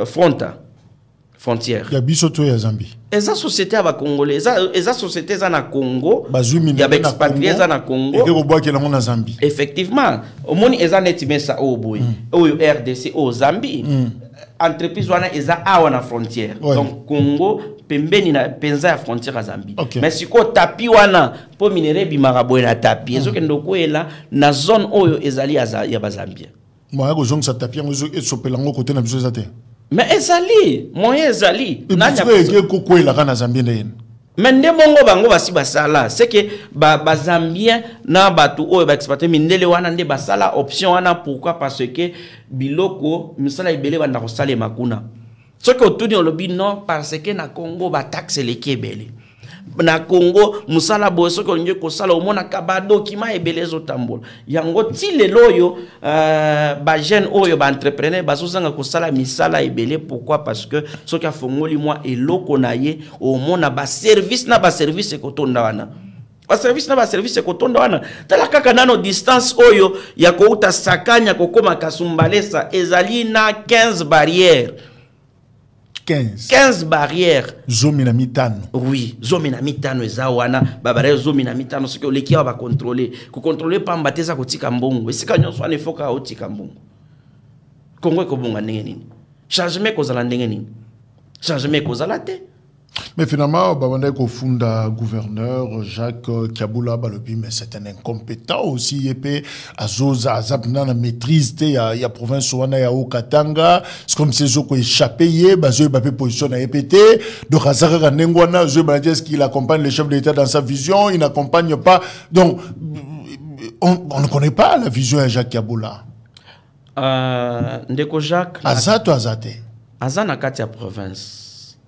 frontière ya biso to ya Zambie eza société ya ba congolais eza société za na Congo bazui minere na expatriés za na Congo et ko boa ke na Zambie effectivement au moni eza netimesa o boy o RDC o Zambie entreprise wana eza awa na frontière donc Congo pembeni na penza ya frontière à Zambie mais siko tapi wana po minere bimaka boye na tapi ezo kendo koela na zone oyo ezali ya ba Zambie moi ko zong sa tapi ngo esopelango côté na biso zate mais ezali moyen ezali na ya ko koela kana Zambie ndene mais ndemongo bango basi basala c'est que ba Zambien na batu oyo ba expatrié mindele wana nde basala option wana pourquoi parce que biloko misala ibele banda ko sale makuna ce que autour olobi non parce que na Congo ba taxe le kebele na Congo musala bo ce que nge ko sala omona kabado kima ebele zo tambola yango ti lelo yo ba jeune oyo ba entrepreneur bazozanga ko sala misala ebele pourquoi parce que ce qui a fongoli moi eloko na ye omona ba service ko tonda wana ba service ko tonda wana tala kaka nano distance oyo ya ko uta sakanya ko koma kasumbalesa ezali na 15 barrières 15 barrières. Zomi na mitano. Oui, zomi na mitano ezawana, babare zomi na mitano ce que l'équipe va contrôler. Ko contrôler pa mbateza ko tika mbongo. Esika nyonso ane foka o tika mbongo. Kongo ko bonga ndenge nini? Changement ko zala ndenge nini? Changement ko zala te. Mais finalement, Babanda Kofunda, gouverneur Jacques Kiabula Balobi, mais c'est un incompétent aussi. Et puis, Azoza, Azabna, la maîtrise, il y a province Ouana, il y a Okatanga, c'est comme si Zoko échappé, Bazo Babé position à EPT, donc Azara Nengwana, Zé Baladiès qui accompagne le chef de l'État dans sa vision, il n'accompagne pas. Donc, on ne connaît pas la vision de Jacques Kiabula. Ndeko Jacques. Azato Azate. Azana Katia province.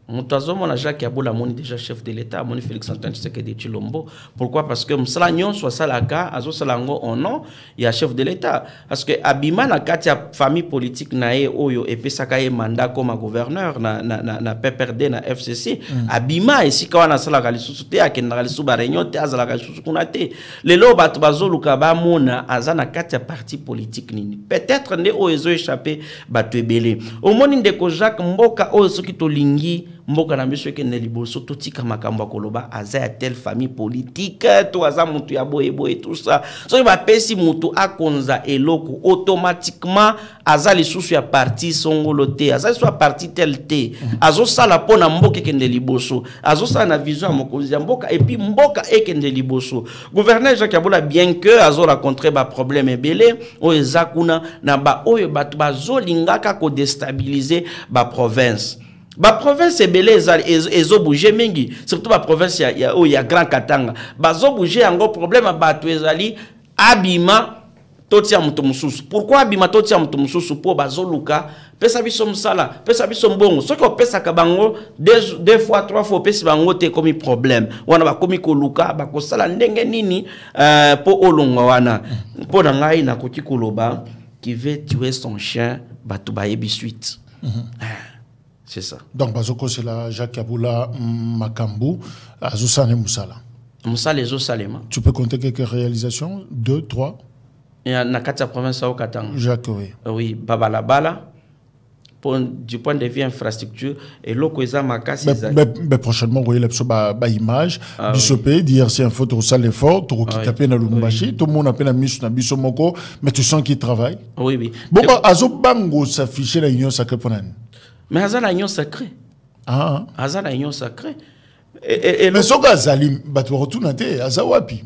Moutazomo na Jacques Kiabula moni déjà chef de l'État, moni Félix Antoine Tshisekedi Tshilombo. Pourquoi? Parce que Msalagnon soit salaka, azo salango en nom, il y a chef de l'État. Parce que Abima na katia famille politique nae oyo et pesaka ye mandat comme gouverneur na PPRD na FCC. Abima ici quand na salaka lisusu te akenda lisusu ba réunion te azalaka lisusu kuna te. Lelo bato bazoluka ba mona azana katia parti politique nini. Peut-être nde oyo ezo échappé bato ebele. Au moni ndeko Jacques Mboka oyo soki to lingi mboka na biso ekende liboso totika makambo ya koloba aza ya telle famille politique to aza mutu ya boye boye tout ça soki bapesi mutu akonza eloko automatiquement aza lisusu ya parti songolo te aza lisusu ya parti tel te azosala mpona mboka ekende liboso azosala na vision ya mokonzi ya mboka epuis mboka ekende liboso gouverneur Jacques Kiabula bien que azorencontre baproblème ebele oyo eza kuna na baoyo bato bazolingaka kodestabilize baprovince. Ba province ebele ezo bouger mingi surtout ba province ya Grand Katanga bazo bouger yango problème bato ezali abima totia mutu mususu. Pourquoi abima totia mutu mususu? Po bazo luka pesa biso msala pesa biso mbongo soki opesa ka bango deux fois trois fois pesa bango te komi problème wana bakomi koluka bakosala ndenge nini po olonga wana po na ngai na koki koloba qui veut tuer son chien bato bayebi suite. C'est ça. Donc, Bazoko, c'est la Jacques Kiabula Makambu, Azusane Moussala. Moussala et Zosalema. Tu peux compter quelques réalisations? 2, 3? Il y a na Katia province au Katanga. Jacques, oui. Oui, Babalabala. Du point de vue infrastructure, et l'Okweza Makasi. Mais prochainement, vous voyez la image. Bissopé, dire c'est un faut de ça l'effort, tu as peine à Lumbashi, tout le monde a peine à Miss Moko, mais tu sens qu'il travaille. Oui, oui. Bon, Azobango s'affichait la Union Sacrée pour l'année. Mais Azana Union Sacrée. Ah. Azana Union Sacrée. Mais ce que Azali, Batou retourne à Azawapi.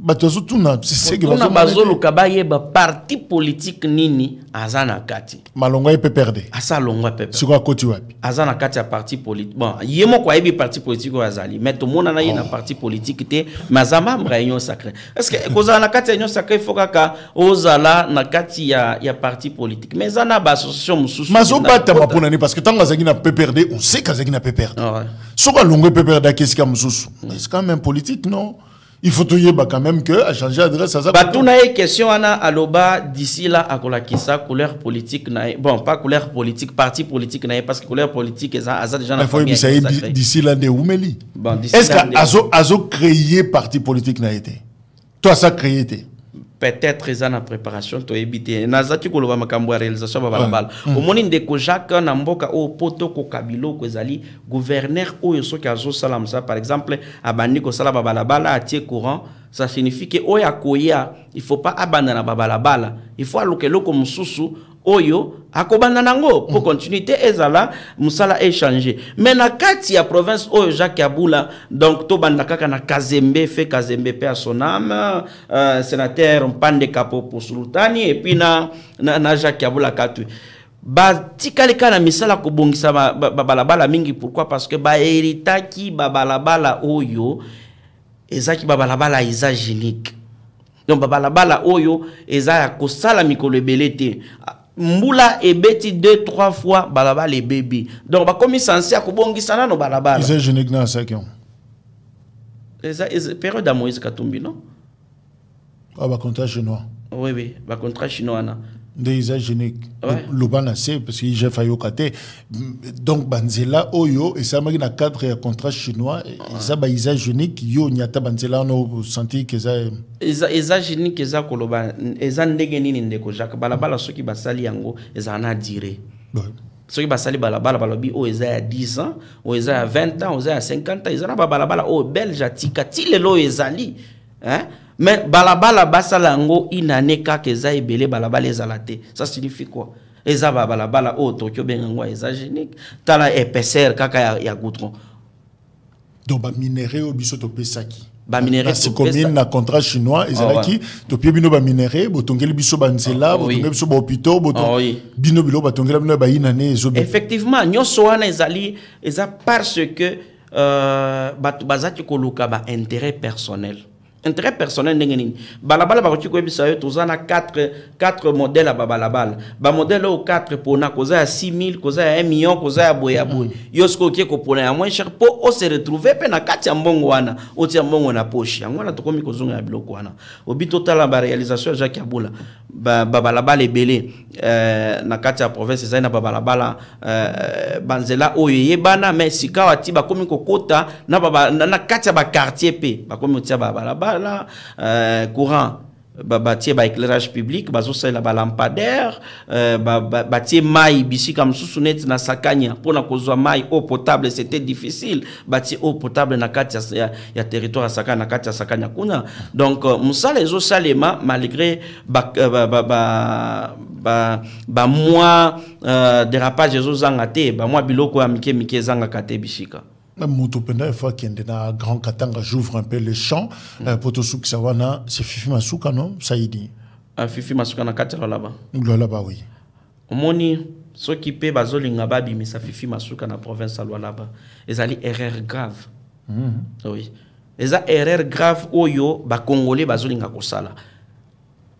Batou retourne, c'est que Batou Bazolo Kabaye, parti politique Nini, Azana Kati. Malonga peut perdre. Asa Longa peut perdre. C'est quoi Koti Wapi? Azana Kati a parti politique. Bon, yemo quoi ebi parti politique au Azali. Mais tout le monde a un parti politique, mais Azama Union Sacrée. Est-ce que Kozana Kati Union Sacrée, il faut qu'à Ozala, Nakati y a parti politique. Mais Zana association Moussou. Mazo Bata Maponani, parce que tant qu'Azagi n'a pas perdu, on sait qu'Azagi n'a pas perdu. Ce qu'on a peut perdre, qu'est-ce qu'il y a Moussou? C'est quand même politique, non? Il faut tout y quand même que à changer d'adresse à ça. Tout na question ana aloba d'ici là à kolakisa couleur politique na bon pas couleur politique parti politique na parce que couleur politique ça déjà na famille d'ici là de Oumeli. Bon, est-ce que azo créé parti politique na été? Toi ça créé été? Peut-être ça na préparation to éviter nazati ko loba makambo réalisation babalabala au moni ndeko Jacques na mboka o poto ko kabilo ko ezali gouverneur oyo soki azo salam ça par exemple abandi ko sala babalabala atie courant ça signifie que oya koya il faut pas abandonner babalabala il faut alokelo ko mususu oyo akobanda nango pour continuité ezala musala échanger mais na kati ya province oyo Jacques Abula donc to banda kaka na Kazembe fait Kazembe paix à son âme sénateur Mpande Kapo pour Sultani et puis na Jacques Abula katu ba tikaleka na misala ko bongisa babalabala mingi pourquoi parce que ba héritaki babalabala oyo ezaki babalabala isagénique donc babalabala oyo eza ko sala mikolo ebelete Mbula ebeti 2-3 fois balabala les bébés. Donc ba comme censé à kobongisana no balabala. Ils sont géniques dans ça qui ont. Période à Moïse Katumbi non? Ah ba contrat chinois. Oui, ba contrat chinois na. Des géniques. Lobana c'est parce que j'ai failli au côté. Donc banzela oyo et ça m'a na cadre ya contrat chinois ça ba isa génique yo nyata banzela on senti que ça eza génique eza koloba eza ndenge nini ndeko Jacques balabala soki basali yango eza na dire. Soki basali balabala balobi o eza ya 10 ans o eza ya 20 ans o eza ya 50 ans eza na balabala o belge tika ti lelo ezali hein. Mais balabala basalango inane kaka eza ebele balabala ezalate. Ça signifie quoi? Eza balabala o Tokyo bengango eza génique. Tala épaisseur kaka ya goudron. Donc ba minéré au biso to pesaki. Ba minéré c'est combien na contrat chinois ezalaki to pie bino ba minéré botongeli biso banzela botongeli biso ba hôpital bino bilo batongela bino ba inane ezo. Effectivement nyoso wana ezali eza parce que batu bazaki koluka ba intérêt personnel. Intérêt personnel n'engeni balabala bakoti ko ebisa yo tozana 4 modèles à babalabala ba modèle au 4 pona koza ya 6000 koza ya 1 million koza ya boya boy yo sko ki ko pona ya moins cher po o se retrouver pe na kati ya mbongo wana o tia mbongo na poche yango na tokomi kozonga ya biloko wana obi total ba réalisation Jacques Abula babalabala ebele na kati ya province za na babalabala banzela oyo yebana mais sikawa ti ba komi kokota na kati ya ba quartier pe ba komi tia babalabala courant bâtir éclairage public bazo la lampadaire bâtir maï bisi comme sous-net na sakanya pour na kozwa maï eau potable c'était difficile bâtir eau potable na kati ya territoire sakanya na kati ya sakanya kuna donc musala ezo salema malgré moi dérapage ezo zanga te moi biloko ya mike zanga kate bishika. Une fois qu'il y a un grand Katanga, j'ouvre un peu le champ. Pour tout ce qui sawana, c'est Fifi Masuka, non? Ça y dit. Fifi Masuka na katelo là-bas. Là-bas, oui. Omoni, ceux qui paient bazolinga babi, mais ça Fifi Masuka na province à là-bas. Ils allaient erreur grave. Oui. Ils a erreur grave oyo ba Congolais bazolinga kosala.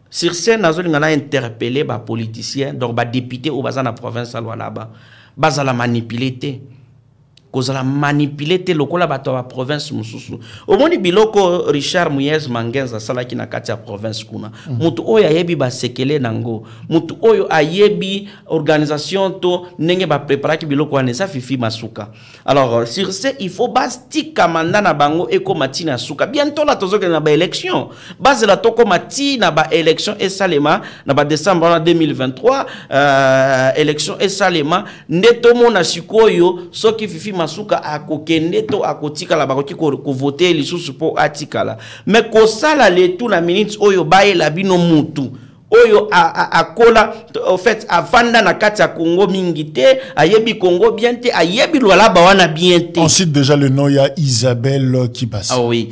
Sur scène, bazolinga na interpellé ba politiciens, donc ba député au bazana province à là-bas. Bazala manipulé. Kozala manipulé te lokola bato ba province mususu omoni biloko Richard Muyez Mangenza salaki na kati ya province kuna mutu oyo ayebi ba sekele nango mutu oyo ayebi organisation to nenge ba préparaki biloko wana sa Fifi Masuka. Alors sur ce il faut bastika manda na bango eko matina suka bientôt la tozoke na ba élection base la toko matina ba élection et salema na ba décembre 2023 élection et salema ndeto mona sikoyo soki Fifi Masuka akokende to akotika la bakoki ko voter lisusu po atikala mais ko sala le tout na minutes oyo baye la bino mutu oyo akola en fait avanda na kati ya Congo mingite ayebi Congo bien te ayebi lwalaba wana bien te. On cite déjà le nom, il y a Isabelle Kibasa. Ah oui,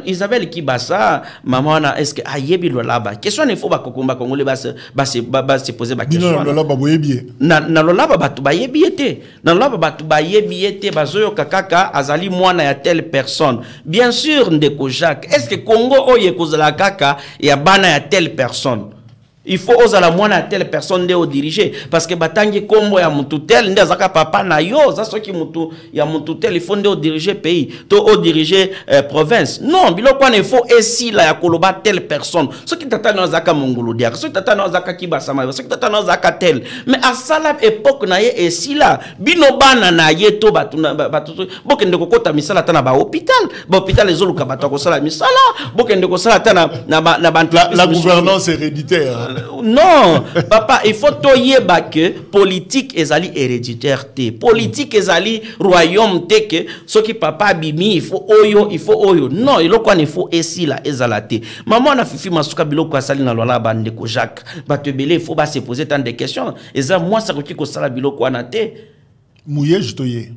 Isabelle Kibasa maman wana est-ce que ayebi lwalaba question il faut ba kokomba Congolais ba se poser ba question na lwalaba boyebi na lwalaba batu bayebi te na lwalaba batu bayebi te bazoyo kakaka azali mwana ya telle personne bien sûr ndeko Jacques est-ce que Congo oye kozala kaka ya bana ya telle personne il faut oser la moine à telle personne de diriger parce que batangi kombo ya mutu tel nde azaka papa na yo za soki mutu ya mutu tel il faut nde diriger pays to diriger province non biloko il faut esi la ya koloba telle personne soki tata na zaka mongolo dia soki tata na zaka kibasama soki tata na zaka tel mais à sala époque na ye esi la bino bana na ye to batu bokende kokota misala tana ba hôpital ezoluka bato ko sala misala bokende ko sala tana na la gouvernance héréditaire. Non, papa, il faut toyeba que politique ezali héréditaire te. Politique ezali royaume te que ce qui papa bimi il faut oyo. Non, il faut esi la ezala te. Maman na fifi masuka biloko asali na lola bande ko Jacques. Batebele il faut ba se poser tant de questions. Eza moi ça ko sala biloko wana te. Mouye jtoye.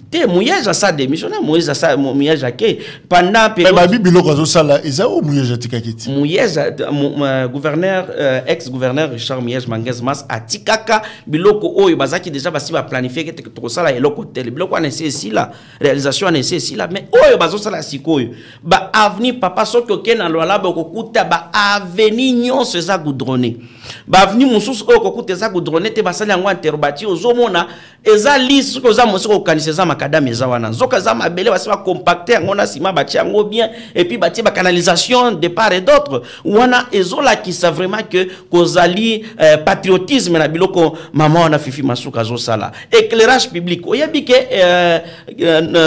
Te mouillage à ça démissionnaire mouillage à ça mouillage à qui pendant période mais babi biloko zo sala eza o mouillage atikakiti mouillage gouverneur ex-gouverneur Richard Mouillage Manguez Mas atikaka biloko oyo bazaki déjà basi ba planifier que to sala eloko tel biloko na ici là réalisation na ici là mais oyo bazo sala sikoyo ba avenir papa soki okena lola ba kokuta ba avenir nyonso eza goudronné ba avenir mususu oyo kokuta eza goudronné te basali yango interbati ozomona eza liste ko za mosiko kanisa makadam ezawana nzoka za mabele basi ba compacter ngona sima bati yango bien et puis bati ba canalisation de part et d'autre wana ezola qui sa vraiment que kozali patriotisme na biloko maman ona fifi masuka zo sala éclairage public oyebi ke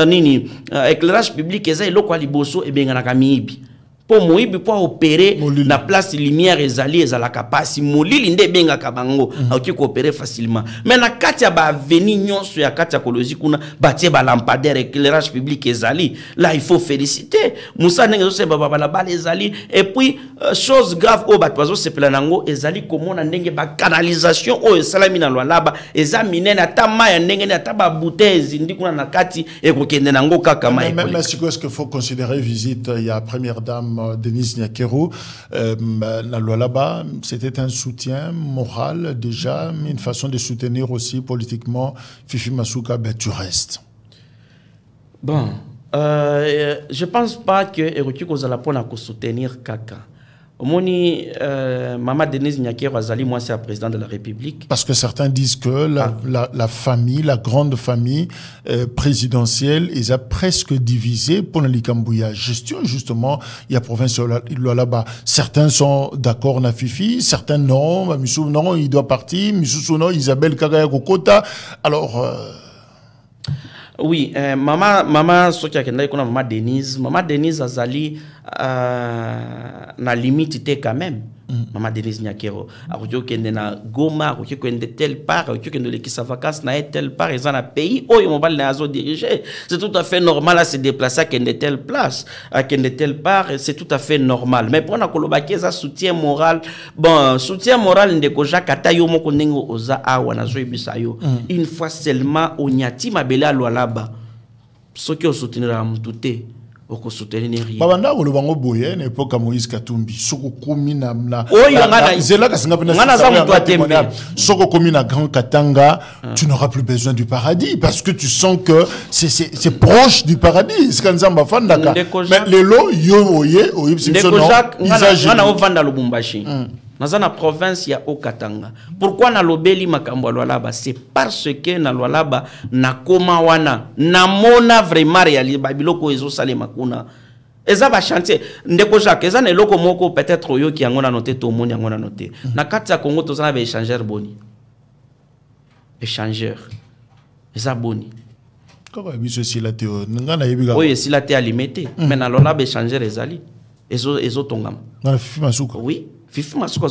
nini éclairage public eza eloko liboso ebengana kamibi pour moyibi pour opérer na place lumière ezali ezalaka pasi molili nde bengaka bango auki ko opérer facilement mais na kati ya ba avenue nyonso ya kati ya kolozi kuna batie ba lampadaire éclairage public ezali là il faut féliciter Moussa ndenge zo baba la bale ezali et puis chose grave au bat bazo sepela nango ezali komona ndenge ba canalisation o salami na lwalaba ezamine na tama ya ndenge na taba bouteille ndi kuna na kati e kokende nango kaka mai mais est-ce qu'il faut considérer visite il y a première dame Denise Nyakero, là-bas, c'était un soutien moral déjà, mais une façon de soutenir aussi politiquement Fifi Masuka, ben tu restes. Bon, je pense pas que Eroki Kozalapona ko soutenir Kaka. Moni, Maman Denise Nyakero Azali, moi c'est la présidente de la République. Parce que certains disent que la famille, la grande famille présidentielle, ils a presque divisé pour la Likambouya gestion. Justement, il y a province là-bas. Certains sont d'accord na Fifi, certains non. Missou non, il doit partir. Missou non, Isabelle Kagaya Kokota. Alors. Oui, maman soki akenda ikona maman Denise Azali na limite te quand même. Maman Denise Nyakero akoki kende na Goma, akoki kende telle part, akoki kende le kisa vacances na telle part ils en a pays oyo mobile na azo diriger. C'est tout à fait normal à se déplacer à kende telle place, à kende telle part, c'est tout à fait normal. Mais pour na kolobaki za soutien moral, bon, soutien moral ndeko Jacques Atayo moko ndenge oza awa na zo ibisa yo. Une fois seulement onyati mabele alwalaba. Soki o soutenir a mutute. Oko soutenir rien. Babanda ko lobango boye na époque Moïse Katumbi soko komi na zela kasinga pena soko komi na Grand Katanga tu n'auras plus besoin du paradis parce que tu sens que c'est proche du paradis skanzamba fandaka mais lelo yo oye oyibsisono ngana ovanda Lubumbashi Nazana province ya Okatanga. Pourquoi na lobeli makambo lwalaba? C'est parce que na lwalaba na koma wana na mona vraiment réalité biloko ezo sale makuna. Eza ba chantier ndeko Jacques eza na eloko moko peut-être oyo ki yango na noté to moni yango na noté. Na kati ya Congo to zana ba échangeur boni. Échangeur. Eza boni. Comment biso si la théo ngana yebiga. Oui, si la théo alimité. Mais na lwalaba échangeur ezali. Ezo tongam. Na Fifi Masuka. Oui. Fifi Masuka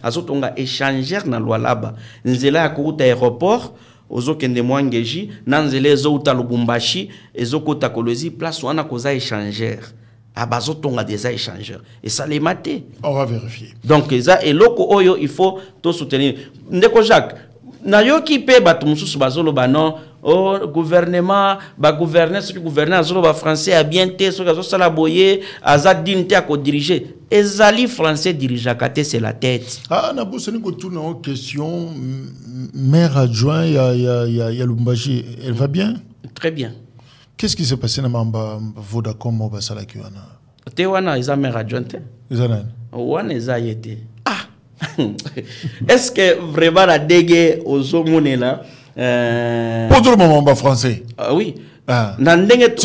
azotonga échangeur na lwalaba. Nzela ya kuruta aéroport ozokende mwangeji na nzela ezouta Lubumbashi ezokota Kolozi place wana koza échangeur. Abazotonga des échangeurs. Et ça les maté. On va vérifier. Donc eza eloko oyo il faut to soutenir. Ndeko Jacques na yoki pe batu mususu bazolo banon au gouvernement ba gouverner ce gouverner azolo ba français a bien té ce gazo sala boye azadine té ko diriger ezali français dirigeaka té c'est la tête. Ah na bosani ko tourner en question maire adjoint ya Lubumbashi elle va bien? Très bien. Qu'est-ce qui s'est passé na mamba Vodacom basala kiwana? Té wana isa maire adjoint té. Isa nani? Wana isa yete. Ah Est-ce que vraiment la dégue aux hommes là pour tout le moment français. Oui. Nandenge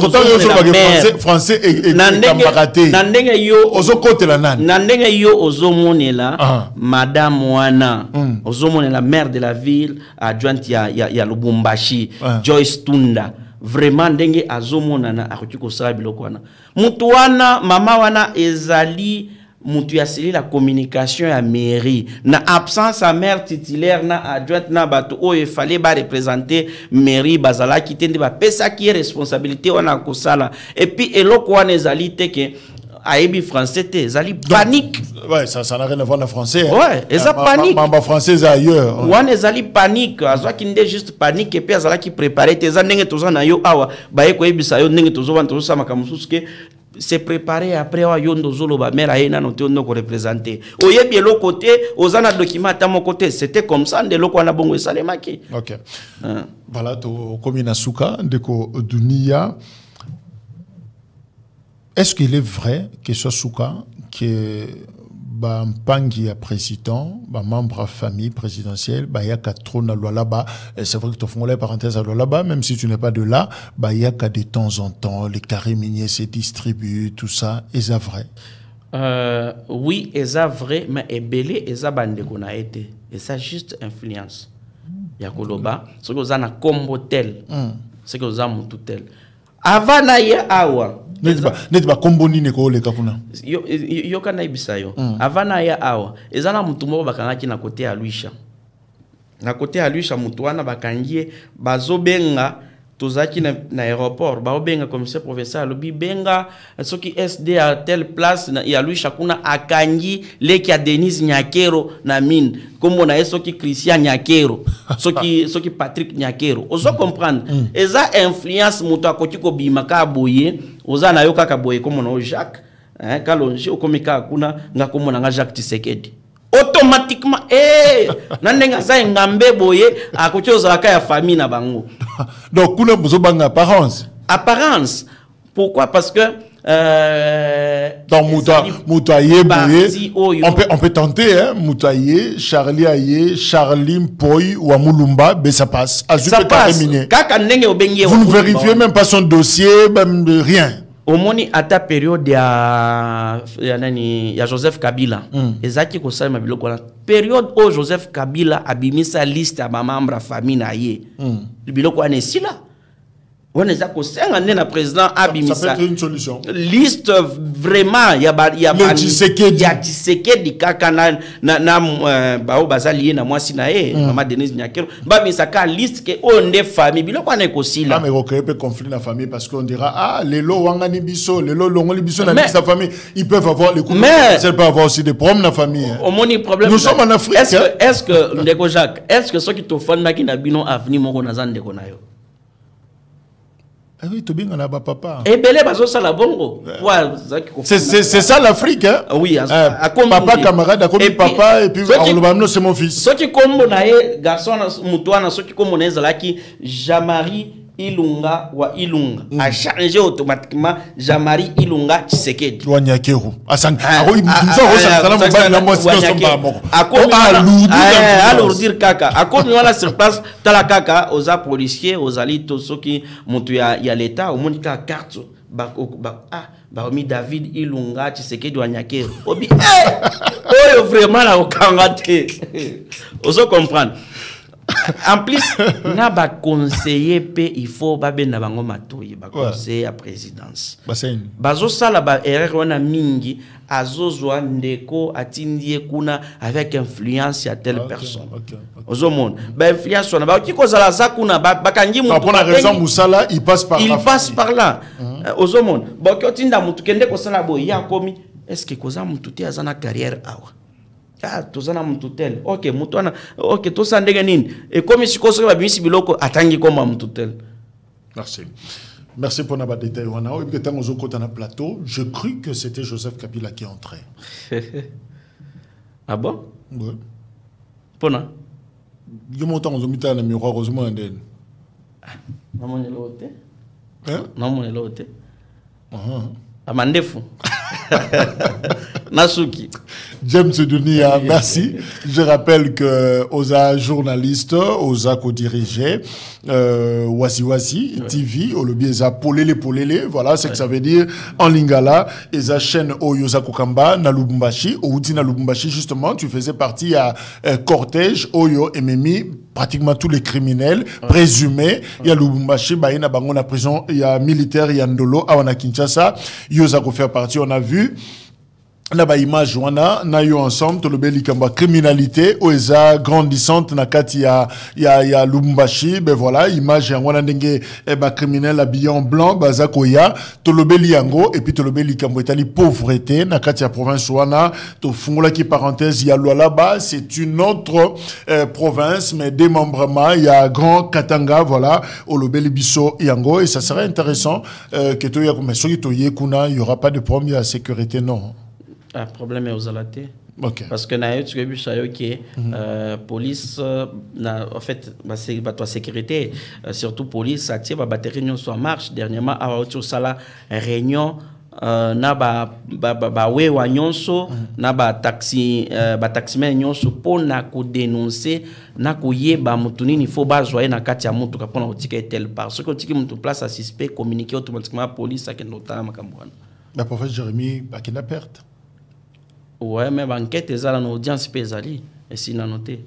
français et Kambakate. Nandenge yo ozo côté la nan. Nandenge yo ozo monela madame wana ozo monela maire de la ville adjointe ya Lubumbashi Joyce Tunda. Vraiment ndenge azo monana akoki ko sala biloko wana. Mutu wana mama wana ezali mutu ya seli la communication ya mairie na absence à mère titulaire na adjointe na bato o il fallait ba représenter mairie bazala ki tende ba pesa qui est responsabilité wana ko sala et puis eloko wana ezali te ke aébi français te ezali panique. Ouais, ça n'a rien à voir en français. Ouais, eza panique. Mamba français ailleurs. Wana ezali panique, azwa ki nde juste panique et puis azala ki préparer te eza ndenge toza na yo awa ba ye ko ebisa yo ndenge tozo wana tozo sama kamususu ke c'est préparé après wa yondo zolo ba mère ayena no te no ko représenter oyebi lo côté ozana document à mon côté c'était comme ça de loko na bongo salemaki. OK. Voilà to komina suka ndeko dunia. Est-ce qu'il est vrai que ce suka que ba mpangi ya président ba membre à famille présidentielle ba yaka trône à là-bas, c'est vrai que tu fais la parenthèse à là-bas, même si tu n'es pas de là, ba yaka de temps en temps les carrés miniers se distribuent, tout ça, est-ce vrai? Oui, est-ce vrai, mais ebele est-ce bande qu'on a été et ça juste influence ya koloba ce que vous ana combo tel ce que vous a mutu tel avant na ya awa N'est pas combo ni neko le kapuna. Yo kana ibisa yo. Avana ya awa. Ezana mutu moko bakangaki na côté ya Luisha. Na côté ya Luisha mutu wana bakangie bazobenga tozaki na aéroport baobenga commissaire provincial lobi benga soki SD à telle place na ya Luisha kuna akangi leki ya Denise Nyakero na mine comme na soki Christian Nyakero soki Patrick Nyakero ozo comprendre eza influence mutu akoti ko bimaka boye oza na yo kaka boye comme na Jacques kalonji okomika kuna nga comme na Jacques Tshisekedi automatiquement nandenga za ngambe boye akoti ozalaka ya famille na bango. Donc kuna bozo banga apparence pourquoi parce que dans Moutaye on peut tenter hein Moutaye Charlie Aye Charlie Mpoy ou Amulumba mais ça passe ça passe kaka ndenge obengi vous ne vérifiez même pas son dossier même rien. Au moni à ta période ya Joseph Kabila ezaki ko sala mabiloko na période où Joseph Kabila abimisa liste ya membre famille na ye biloko ane sila on est ko senga na président abimisa ça peut être une solution liste vraiment ya Tshisekedi kaka na bao bazali na mwasi na ye mama Denise Nyakero ba misaka liste ke onde famille biloko ane ko sila mais recréer peut conflit dans la famille parce qu'on dira lelo wangani biso lelo longoli biso na sa famille ils peuvent avoir les coups ça peut avoir aussi des problèmes dans la famille au moni problème nous sommes en Afrique est-ce que ndeko Jacques est-ce que ceux qui te font qui na bino avenir moko na zande ko na yo. Ah oui, tu bien papa. Et belé bazo sala bongo. C'est ça l'Afrique hein. Oui, papa camarade à côté papa et puis on c'est mon fils. Ce qui comme nae garçon mutuana ce qui comme nae zalaki Jean-Marie Ilunga wa Ilunga a changé automatiquement Jean-Marie Ilunga Tshisekedi. Wanyakeru. Asan. Alors dire kaka. Akomi wala sur place tala kaka oza policier ozali to soki mutu ya l'état au monde ka carte ba omi David Ilunga Tshisekedi Wanyakeru. Obi oyo vraiment la okangate. Ozo comprendre. En plus, na ba conseiller pe il faut ba ben na bango matoyi ba conseiller à présidence. Bazo sala ba erreur wana mingi azozwa ndeko atindie kuna avec influence à telle personne. Ozo monde. Ba influence wana ba kiko zala za kuna ba kangi mutu. Pour la raison musala il passe par là. Il passe par là. Ozo monde. Ba ko tinda mutu kende ko sala bo ya komi est-ce que koza mutu te azana carrière awa. Tozana mututel ok mutwana ok to sandega nini et comme si koso ba bimisi biloko atangi koma mututel. Merci pour notre détail. On a eu que tant aux côtés dans plateau, je crus que c'était Joseph Kabila qui entrait. Ah bon? Oui. Pona. Je monte en zoomita dans le miroir heureusement en den. Non mon elote. Hein? Non mon elote. Amandefu. Nasuki. James Dunia, merci. Je rappelle que aux journalistes, aux co-dirigés, Wasi TV, au lobby eza polele, voilà ce que ça veut dire en lingala, eza chaîne Oyoza Kokamba, na Lubumbashi, au Uti na Lubumbashi, justement, tu faisais partie à cortège, Oyo, Ememi, pratiquement tous les criminels présumés. Il y a Lubumbashi, bah, il y a Bango, la prison, il y a militaire, il y a Ndolo, à Kinshasa, Yoza ko faire partie, on a vu. Na ba image wana na yo ensemble to lobeli kamba criminalité oeza grandissante na kati ya Lubumbashi, ben voilà image ya wana ndenge ba criminel habillé en blanc baza koya to lobeli yango et puis to lobeli kamba etali pauvreté na kati ya province wana to fungola ki parenthèse ya Lualaba, c'est une autre province mais démembrement il y a Grand Katanga, voilà au lobeli biso yango, et ça serait intéressant que to ya comme soki to yekuna il y aura pas de problème de sécurité, non. Un problème est aux alatés. Okay. Parce que na tu as vu ça que police en fait c'est toi sécurité surtout police ça tient ba réunion sur marche dernièrement à autour sala réunion na ba we wa nyonso na ba taximen nyonso pour na ko dénoncer na ko yeba mutu nini faut bazwa na kati ya mutu ka pona otika tel parce que otiki mutu place à suspect communiquer automatiquement à police à kenota makambwana. La prophète Jérémie a qu'il a perte. Ouais, mais l'enquête est là, l'audience peut aller. Et si n'a noté,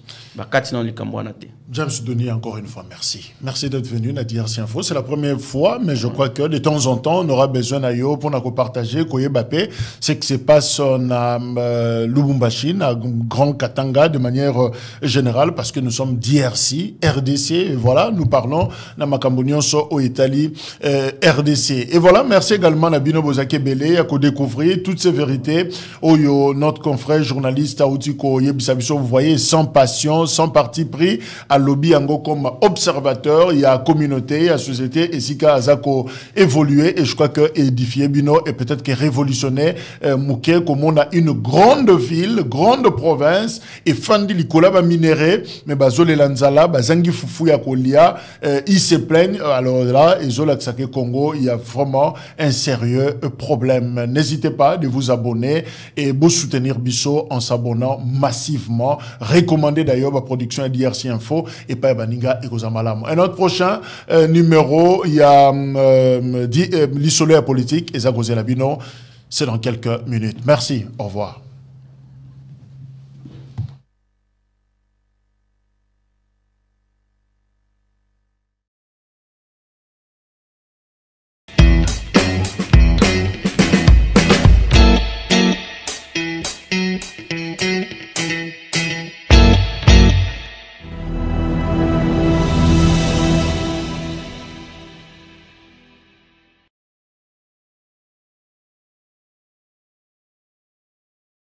James Denis, encore une fois, merci. Merci d'être venu à DRC Info. C'est la première fois, mais je crois que de temps en temps, on aura besoin d'ailleurs pour nous partager ce qui se passe à Lubumbashi, à Grand Katanga, de manière générale, parce que nous sommes DRC, RDC, et voilà, nous parlons de Makambonion au Italie, RDC. Et voilà, merci également à Bino Bozake Bele, à découvrir toutes ces vérités. Notre confrère journaliste Aoutiko Yebisabiso, vous voyez, sans passion, sans parti pris, à lobby Ango comme observateur, il y a communauté, il y a société, et si Azako évolué, et je crois que édifié Bino, et peut-être que révolutionné Mouké, comme on a une grande ville, grande province, et Fandi Likola va minérer, mais Bazole Lanzala, Bazangi Foufou Yakolia, ils se plaignent, alors là, et Zola Tsake Congo, il y a vraiment un sérieux problème. N'hésitez pas de vous abonner, et vous soutenir Bisso en s'abonnant massivement. Recommandez d'ailleurs ma production à DRC Info et pas Baninga et Kozamalam. Un autre prochain numéro, il y a l'Isolé à politique et Zagozé Labino. C'est dans quelques minutes. Merci. Au revoir.